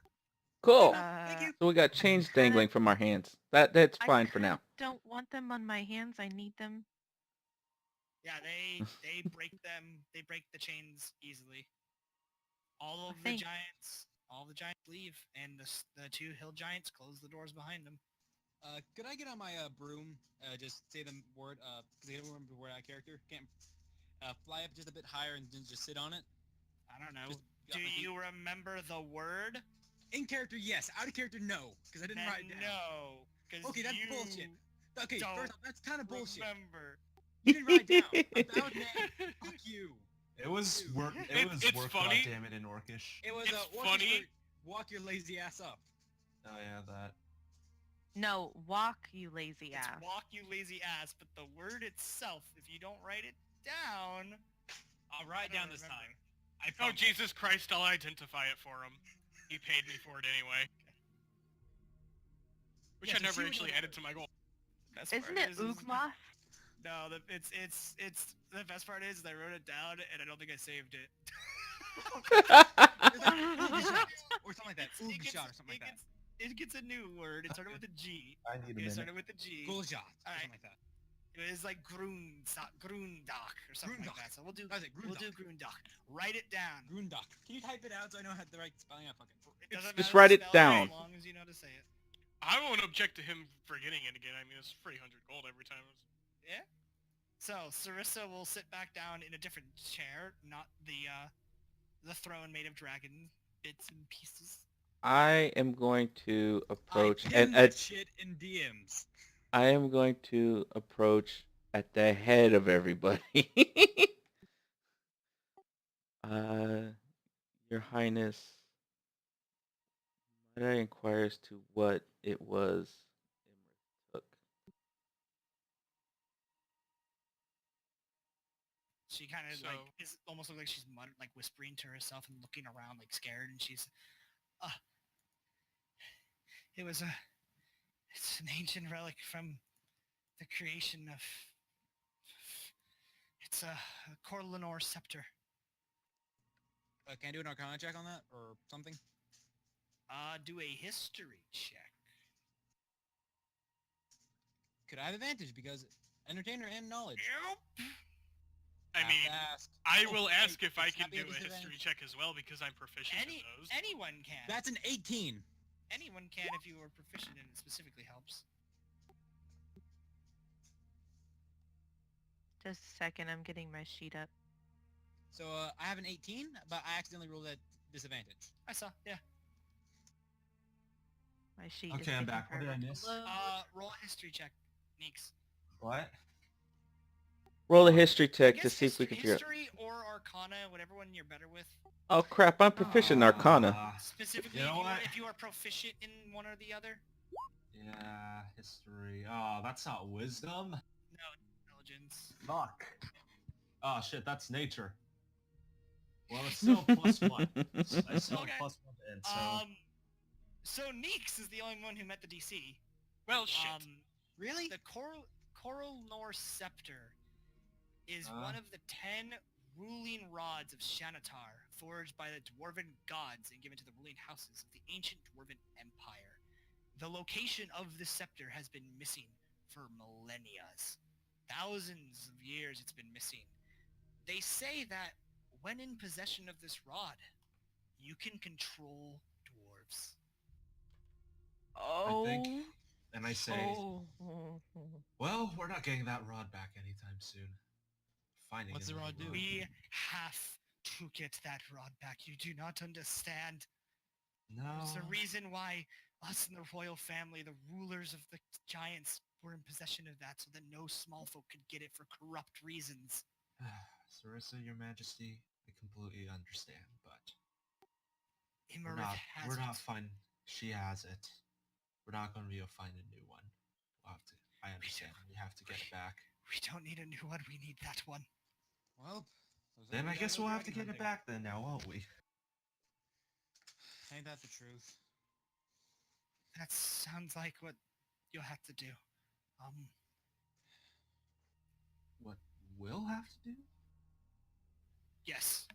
Cool. Thank you. So we got chains Kinda- dangling from our hands. That's I fine for kinda now. don't want them on my hands. I need them. Yeah, they break them. They break the chains easily. All of the Thank- giants leave, and the two hill giants close the doors behind them. Could I get on my broom? Just say the word. Because I don't remember the word out character. Can't. Fly up just a bit higher and then just sit on it. I don't know. Just Do got my feet- you remember the word? In character, yes. Out of character, no. Because I didn't write it down. No. 'Cause Okay, that's you bullshit. Okay, don't first off, that's kind of bullshit. Remember. You didn't write it down. A valid name. Fuck you. It was Dude. work. It's It was work. funny. Goddammit, in Orcish. It was It's funny. Walk your lazy ass up. Oh yeah, that. No, walk, you lazy It's ass. walk, you lazy ass, but the word itself, if you don't write it down... I'll write I don't down this remember. time. I Oh, promise. Jesus Christ, I'll identify it for him. He paid me for it anyway. Which Yeah, I so never she would actually know added the to my goal. Best Isn't part it is- Ugmoth? No, it's the best part is I wrote it down and I don't think I saved it. It's like Oogshot, or something like that. It gets- Oogshot or something like that. It gets a new word. It started with a G. I need a It minute. started with a G. Gulshot, or Alright. something like that. It was like Grundok or something like Grundok. that. So we'll do That was it, Grundok. Write it down. Grundok. Can you type it out so I know how the right spelling? I fucking. It doesn't Just matter write to it spell down. as long as you know to say it. I won't object to him forgetting it again. I mean, it's 300 gold every time. Yeah. So Sarissa will sit back down in a different chair, not the throne made of dragon bits and pieces. I am going to approach I and pinned that shit in DMs. I am going to approach at the head of everybody. Your Highness, might I inquire as to what it was Imrith took? She kind of So- like is almost look like she's like whispering to herself and looking around like scared, and she's, it's an ancient relic from the creation of, it's a Corlinor scepter. Can I do an Arcana check on that or something? Do a history check. Could I have advantage because entertainer and knowledge? Yep. I mean, Fast. I Oh, will wait, ask if I it's can not do being a history disadvantage. check as well because I'm proficient in those. Anyone can. That's an 18. Anyone can if you are proficient in it. Specifically helps. Just a second, I'm getting my sheet up. So I have an 18, but I accidentally rolled at disadvantage. I saw. Yeah. My sheet is Okay, I'm taking back. What did I forever to miss? load. Roll a history check, Neeks. What? Roll a history I check to guess see if we can figure out. history or Arcana, whatever one you're better with. Oh crap! I'm proficient in Arcana. Specifically, You know what? if you are proficient in one or the other. Yeah, history. Oh, that's not wisdom. No, intelligence. Fuck. Oh shit, that's nature. Well, it's still +1. I still have Okay. +1 to it, so... So Neeks is the only one who met the DC. Well, shit. Really? The Corlinor scepter is one of the 10 ruling rods of Xanatar, forged by the dwarven gods and given to the ruling houses of the ancient dwarven empire. The location of the scepter has been missing for millennia. Thousands of years it's been missing. They say that when in possession of this rod, you can control dwarves. Oh. And I say, Oh. well, we're not getting that rod back anytime soon. Finding What's it the in rod do? road. We have to get that rod back. You do not understand. No. There's a reason why us and the royal family, the rulers of the giants, were in possession of that so that no small folk could get it for corrupt reasons. Sarissa, your majesty, I completely understand, but we're Imarith not, has we're it. not fine. She has it. We're not going to be able to find a new one. We'll have to, I understand. We have to get it back. We don't need a new one, we need that one. Well, looks like Then we I gotta guess go we'll have to dragon get it hunting. back then now, won't we? Ain't that the truth? That sounds like what you'll have to do. What we'll have to do? Yes.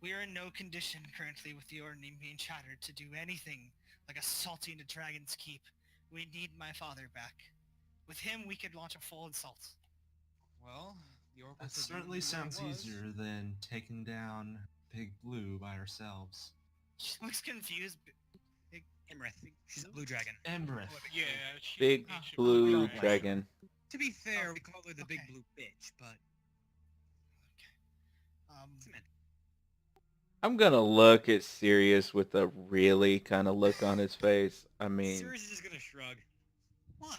We are in no condition currently with the Ordning being shattered to do anything like assaulting a Dragon's Keep. We need my father back. With him, we could launch a full assault. Well, the Oracle That said certainly you knew where it sounds was. easier than taking down Big Blue by ourselves. She looks confused. Imrith. She's a blue dragon. Embereth. Yeah, she's Big an ancient blue dragon. dragon. To be fair, Oh, we call her the big okay. blue bitch, but it's meant. I'm gonna look at Sirius with a really kind of look on his face. I mean, Sirius is just gonna shrug. What?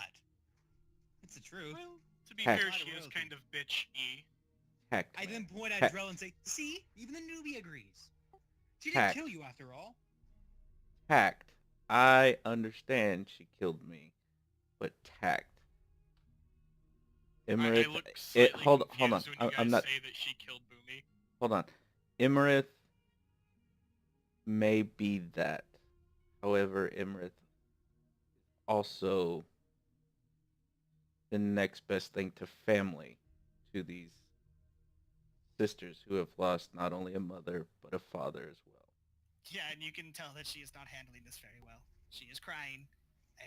It's the truth. Well, to be Heck. fair, Lot of she is royalty. kind of bitch-y. heck, I then point at Heck. Drell and say, "See, even the newbie agrees. She Heck. didn't kill you after all." tact. I understand she killed me, but tact. I Imarith, look slightly hold on. confused when you guys I'm not. say that she killed Boomy. Hold on. Imarith may be that. However, Imarith also the next best thing to family to these sisters who have lost not only a mother but a father as well. Yeah, and you can tell that she is not handling this very well. She is crying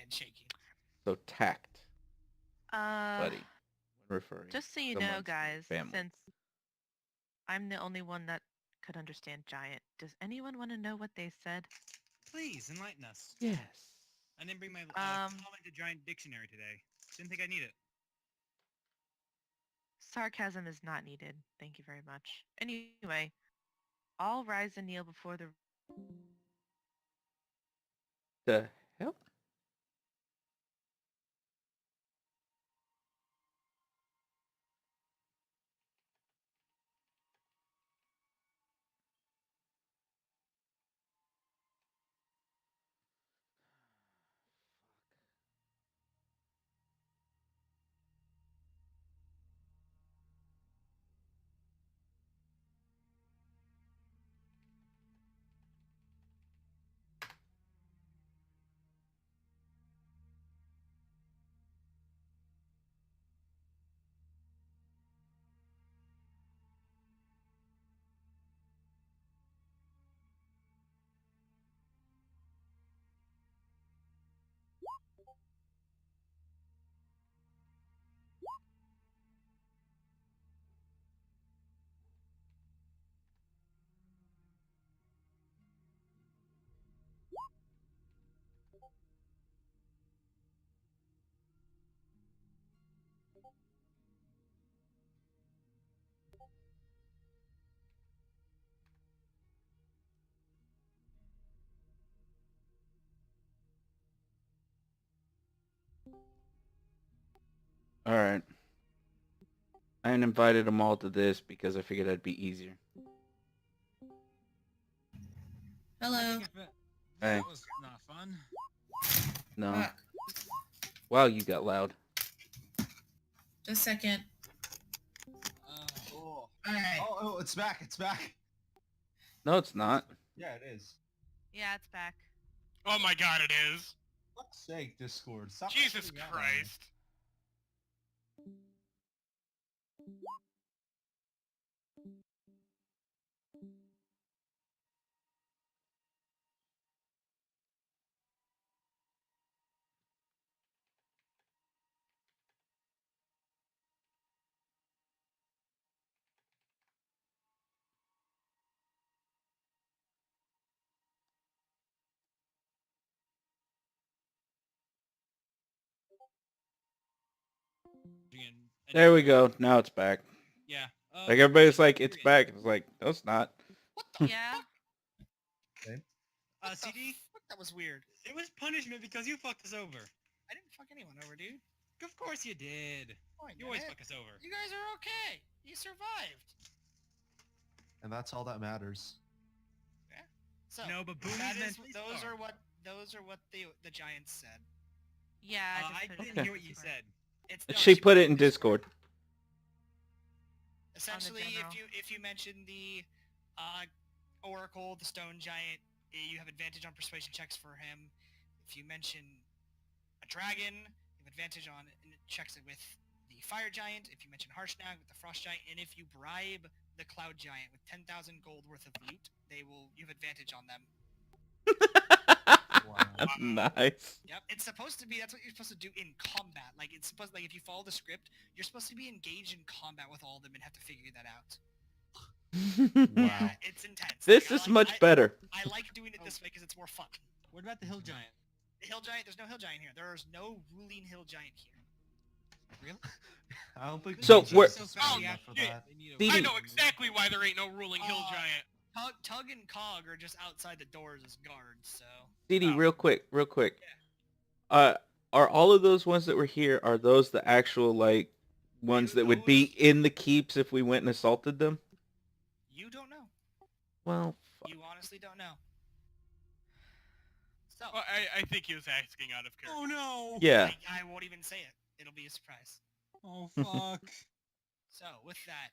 and shaking. So tact, buddy, when referring. Just so you to know, someone's guys, family. since I'm the only one that could understand giant, does anyone want to know what they said? Please enlighten us. Yes. I didn't bring my Um, comment to giant dictionary today. Didn't think I need it. Sarcasm is not needed. Thank you very much. Anyway, all rise and kneel before the... The hell? All right. I invited them all to this because I figured that'd be easier. Hello. Hey. That was not fun. No. Uh, Wow, you got loud. just a second. Oh. Alright. Oh, it's back. It's back. No, it's not. Yeah, it is. Yeah, it's back. Oh my god, it is! Fuck's sake, Discord. Stop Jesus putting that on me. Christ. There we go. Now it's back. Yeah. Like everybody's like, it's back. It's like, no, it's not. What the Yeah? what the CD, fuck? That was weird. it was punishment because you fucked us over. I didn't fuck anyone over, dude. Of course you did. Oh, I You always didn't. fuck us over. You guys are okay. You survived. And that's all that matters. So No, but Boomy's that is, mentally those scarred. are what the giants said. Yeah, I just put it didn't in hear what you Discord. said. It's no, She put it in Discord. Essentially, general. if you mention the Oracle, the stone giant, you have advantage on persuasion checks for him. If you mention a dragon, you have advantage on it, and it checks it with the fire giant. If you mention Harshnag with the frost giant, and if you bribe the cloud giant with 10,000 gold worth of loot, you have advantage on them. Nice. Yep, it's supposed to be. That's what you're supposed to do in combat. Like it's supposed, like if you follow the script, you're supposed to be engaged in combat with all of them and have to figure that out. Yeah, it's intense. This Like, is much better. I like doing it this way because it's more fun. What about the hill giant? The hill giant, there's no hill giant here. There is no ruling hill giant here. Really? I don't think So Ninja's we're- strong Oh, enough for shit. that. Didi- I know exactly why there ain't no ruling hill Uh, giant. Tug and Cog are just outside the doors as guards, so... Didi, Oh. real quick. Are all of those ones that were here, are those the actual, like, ones that would be in the keeps if we went and assaulted them? You don't know. Well, fuck. You honestly don't know. So, Well, I think he was asking out of character. Oh no! Yeah. I won't even say it. It'll be a surprise. Oh fuck! So, with that,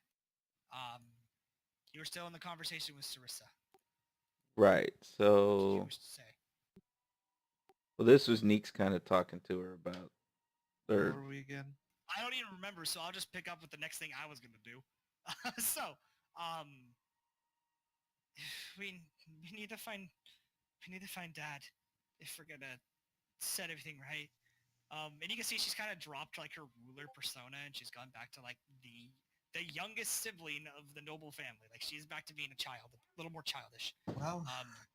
you were still in the conversation with Sarissa. Right. What did you So, wish to say? well, this was Neeks kind of talking to her about, Where or were we again? I don't even remember, so I'll just pick up with the next thing I was gonna do. So, we need to find Dad if we're gonna set everything right. And you can see she's kind of dropped like her ruler persona, and she's gone back to like the youngest sibling of the noble family. Like she's back to being a child, a little more childish. Well,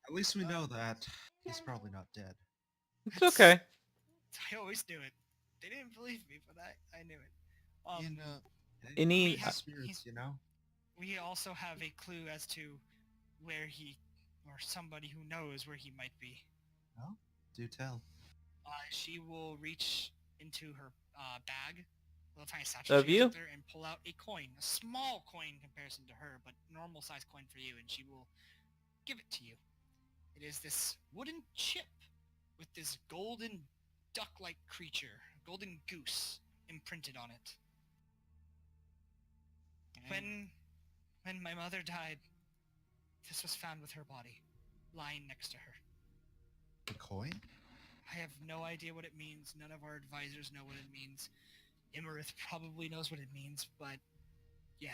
at least we know that he's probably not dead. it's okay. I always knew it. They didn't believe me, but I knew it. You know, Any- we have spirits, you know. We also have a clue as to where he, or somebody who knows where he might be. Well, do tell. She will reach into her bag, little tiny satchel Of she has you? up there, and pull out a coin, a small coin in comparison to her, but normal size coin for you, and she will give it to you. It is this wooden chip with this golden duck-like creature, a golden goose, imprinted on it. When my mother died, this was found with her body, lying next to her. The coin? I have no idea what it means. None of our advisors know what it means. Imarith probably knows what it means, but yeah,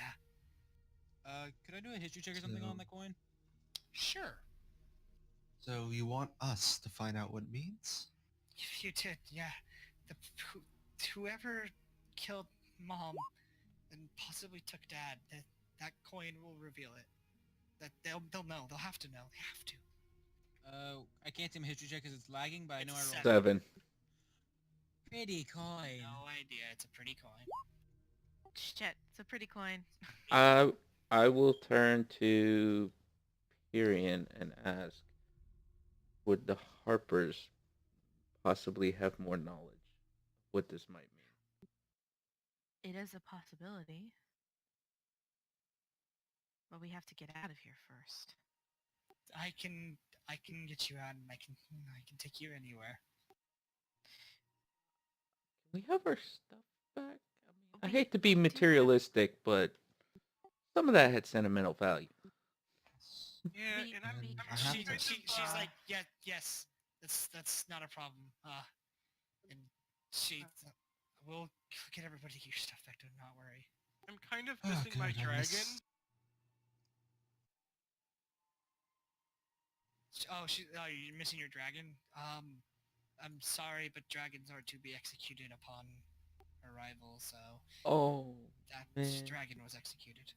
Could I do a history check or something on So- that coin? sure. So you want us to find out what it means? If you did, yeah. Whoever killed Mom and possibly took Dad, that coin will reveal it. That they'll know. They'll have to know. They have to. I can't do my history check because it's lagging, but I know I It's rolled 7. pretty coin. No idea. It's a pretty coin. Shit, it's a pretty coin. I will turn to Pyrian and ask, would the Harpers possibly have more knowledge of what this might mean? It is a possibility. But we have to get out of here first. I can get you out, and I can take you anywhere. Can we have our stuff back? I We hate to be do have- materialistic, but some of that had sentimental value. Yeah, We- and I'm, we- I'm She's kind of, like, yeah, yes, that's not a problem. And she, we'll get everybody your stuff back. Do not worry. I'm kind of Oh, missing my God, I dragon. miss- Oh, you're missing your dragon. I'm sorry, but dragons are to be executed upon arrival. So Oh, that man. dragon was executed.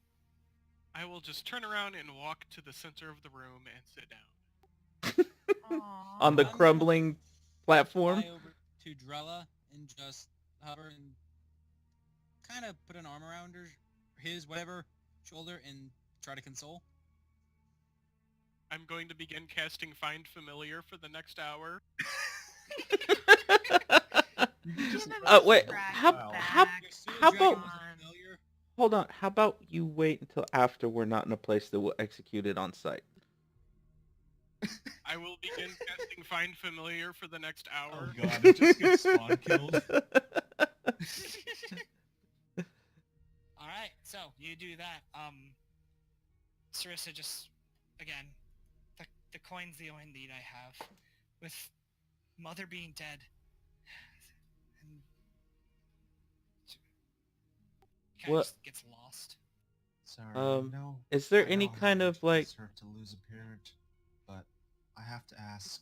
I will just turn around and walk to the center of the room and sit down. Aww. on the I'm gonna crumbling platform? Fly over to Drella and just hover and kind of put an arm around his whatever shoulder and try to console. I'm going to begin casting Find Familiar for the next hour. Give him Wait, his how- dragon how- back. Your sewer how dragon about- was Come on. familiar. Hold on, how about you wait until after we're not in a place that will execute it on site? I will begin casting Find Familiar for the next hour. Oh god, it just gets spawn killed. All right, so you do that. Sarissa just, again, the coin's the only need I have. With mother being dead, and kind of What- just gets lost. Sorry, Um, no. is there I any know how kind much of it like must hurt to lose a parent, but I have to ask.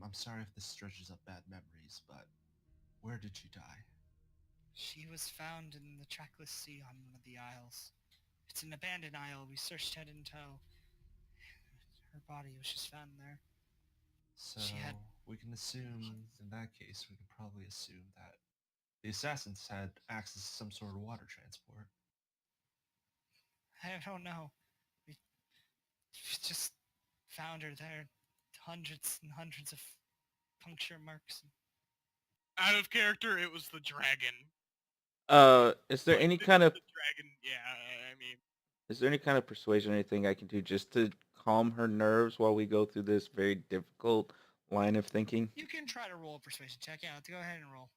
I'm sorry if this dredges up bad memories, but where did she die? She was found in the trackless sea on one of the isles. It's an abandoned isle. We searched head and toe. Her body was just found there. So She had- we can assume, in that case, we can probably assume that the assassins had access to some sort of water transport. I don't know. We just found her there. Hundreds and hundreds of puncture marks. Out of character, it was the dragon. is there Like, any this kind is of the dragon? Yeah, I mean, is there any kind of persuasion or anything I can do just to calm her nerves while we go through this very difficult line of thinking? You can try to roll a persuasion check. Yeah, let's go ahead and roll.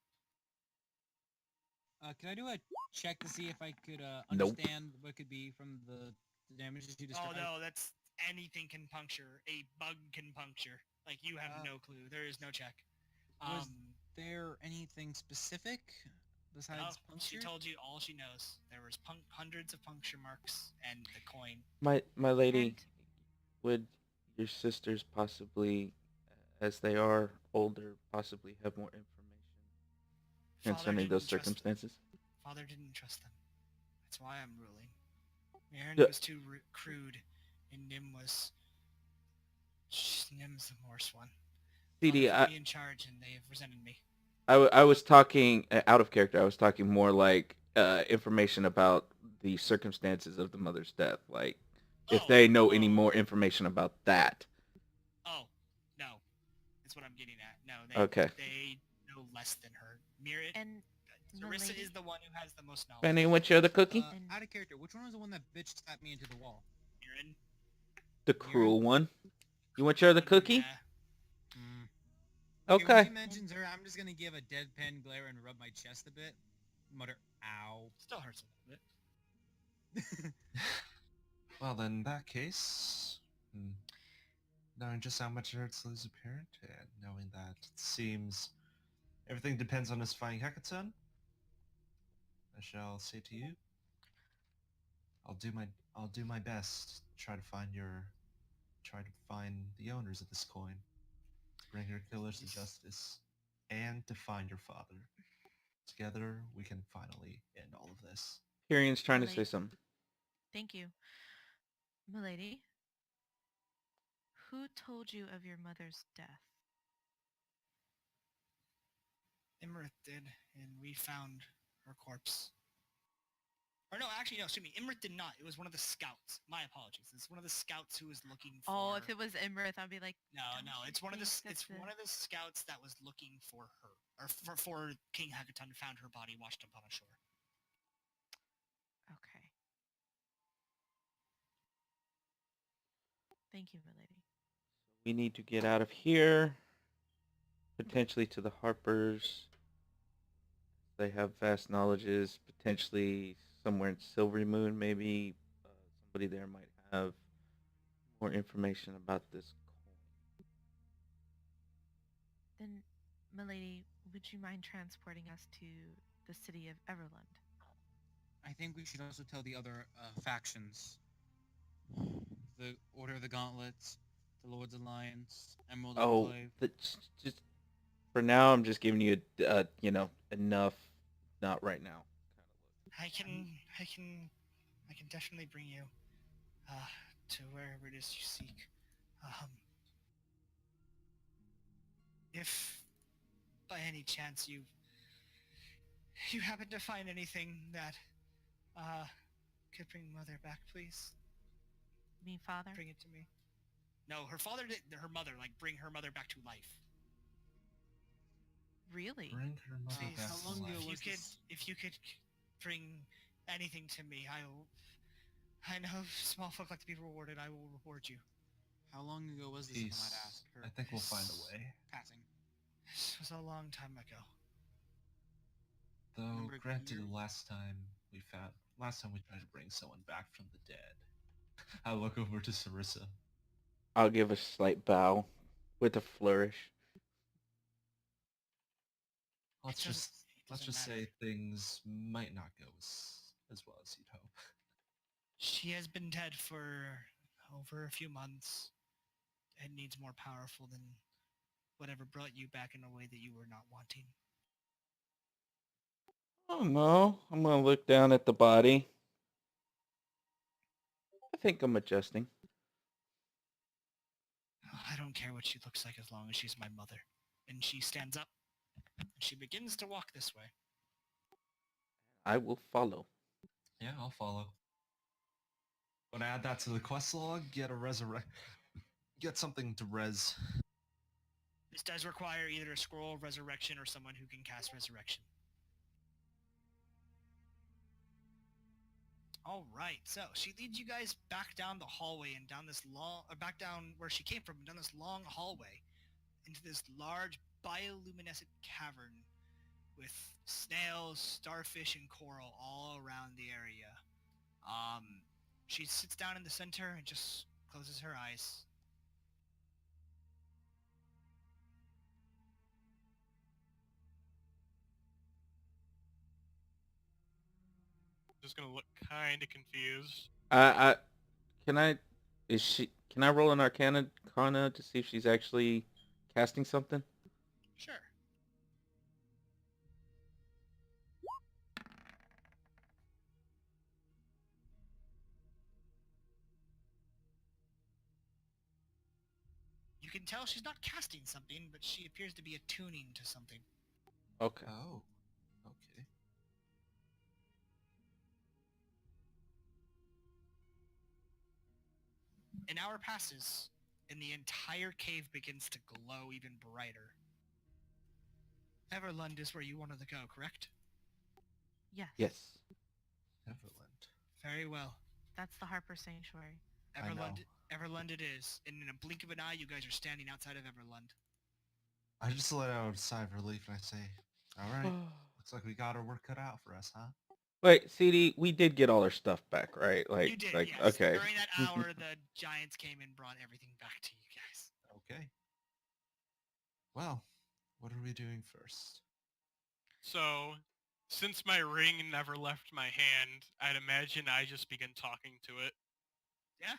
Can I do a check to see if I could Nope. understand what could be from the damages you Oh described? no, that's anything can puncture. A bug can puncture. Like you have no clue. There is no check. Was there anything specific besides No, puncture? she told you all she knows. There was hundreds of puncture marks and the coin. My lady, And would your sisters possibly, as they are older, possibly have more information Father concerning those didn't trust them. circumstances? Father didn't trust them. That's why I'm ruling. Aaron Yeah. was too crude, and Nim was. Nim's the worst one. CD, Father put me in charge, and they have resented me. I was talking out of character. I was talking more like information about the circumstances of the mother's death. Like, if Oh, they know any oh. more information about that. Oh, no. That's what I'm getting at. No, they Okay. they know less than her. Mirrit, and Sarissa Milady- is the one who has the most knowledge. Benny, what's your other cookie? And- Out of character, which one was the one that bitch slapped me into the wall? Mirren. The cruel one. You want your other cookie? Yeah. When Okay. she mentions her, I'm just gonna give a deadpan glare and rub my chest a bit. Mutter, ow. Still hurts a little bit. Well, then in that case, knowing just how much it hurts to lose a parent, and knowing that it seems everything depends on us finding Hecaton, I shall say to you, I'll do my best to try to find the owners of this coin, to bring your killers to justice, and to find your father. Together, we can finally end all of this. Tyrion's trying to say Milady. something. Thank you. Milady, who told you of your mother's death? Imrith did, and we found her corpse. Or no, actually, no, excuse me. Imrith did not. It was one of the scouts. My apologies. It's one of the scouts who was looking for... Oh, if it was Imrith, I'd be like, No, don't no, you it's one of the think it's that's one of the scouts that was looking for her, or for King Hecaton, found her body washed up on a shore. Okay. Thank you, milady. We need to get out of here. Potentially to the Harpers. They have vast knowledges. Potentially somewhere in Silvery Moon, maybe somebody there might have more information about this coin. Then, milady, would you mind transporting us to the city of Everlund? I think we should also tell the other factions. The Order of the Gauntlets, the Lord's Alliance, Emerald Oh, Enclave. just for now, I'm just giving you enough. Not right now. I can definitely bring you to wherever it is you seek. If by any chance you happen to find anything that could bring Mother back, please Me, father? bring it to me. No, her father did. Her mother, like bring her mother back to life. Really? Bring her mother Please, back how to long life. ago if you was could, this? if you could bring anything to me, I know small folk like to be rewarded. I will reward you. How long ago was this, if I Peace. might ask? Her I think we'll find a way. passing. This was a long time ago. Though, Remember the granted, year? last time we tried to bring someone back from the dead. I look over to Sarissa. I'll give a slight bow. with a flourish. Let's doesn't- just it let's doesn't just matter. say things might not go as well as you'd hope. She has been dead for over a few months and needs more powerful than whatever brought you back in a way that you were not wanting. Oh no, I'm gonna look down at the body. I think I'm adjusting. I don't care what she looks like as long as she's my mother. And she stands up and she begins to walk this way. I will follow. Yeah, I'll follow. When I add that to the quest log, get something to res. This does require either a scroll of resurrection or someone who can cast resurrection. All right, so she leads you guys back down the hallway and down this long, or back down where she came from, down this long hallway, into this large bioluminescent cavern with snails, starfish, and coral all around the area. She sits down in the center and just closes her eyes. Just gonna look kind of confused. Can I roll an Arcana to see if she's actually casting something? Sure. You can tell she's not casting something, but she appears to be attuning to something. Okay. Oh, okay. An hour passes, and the entire cave begins to glow even brighter. Everlund is where you wanted to go, correct? Yes. Yes. Everland. Very well. That's the Harper Sanctuary. I know. Everlund it is. And in a blink of an eye, you guys are standing outside of Everlund. I just let out a sigh of relief and I say, alright, looks like we got our work cut out for us, huh? Wait, CD, we did get all our stuff back, right? Like, You did, like, yes. okay. During that hour, the giants came and brought everything back to you guys. Okay. Well, what are we doing first? So, since my ring never left my hand, I'd imagine I just begin talking to it. Yeah?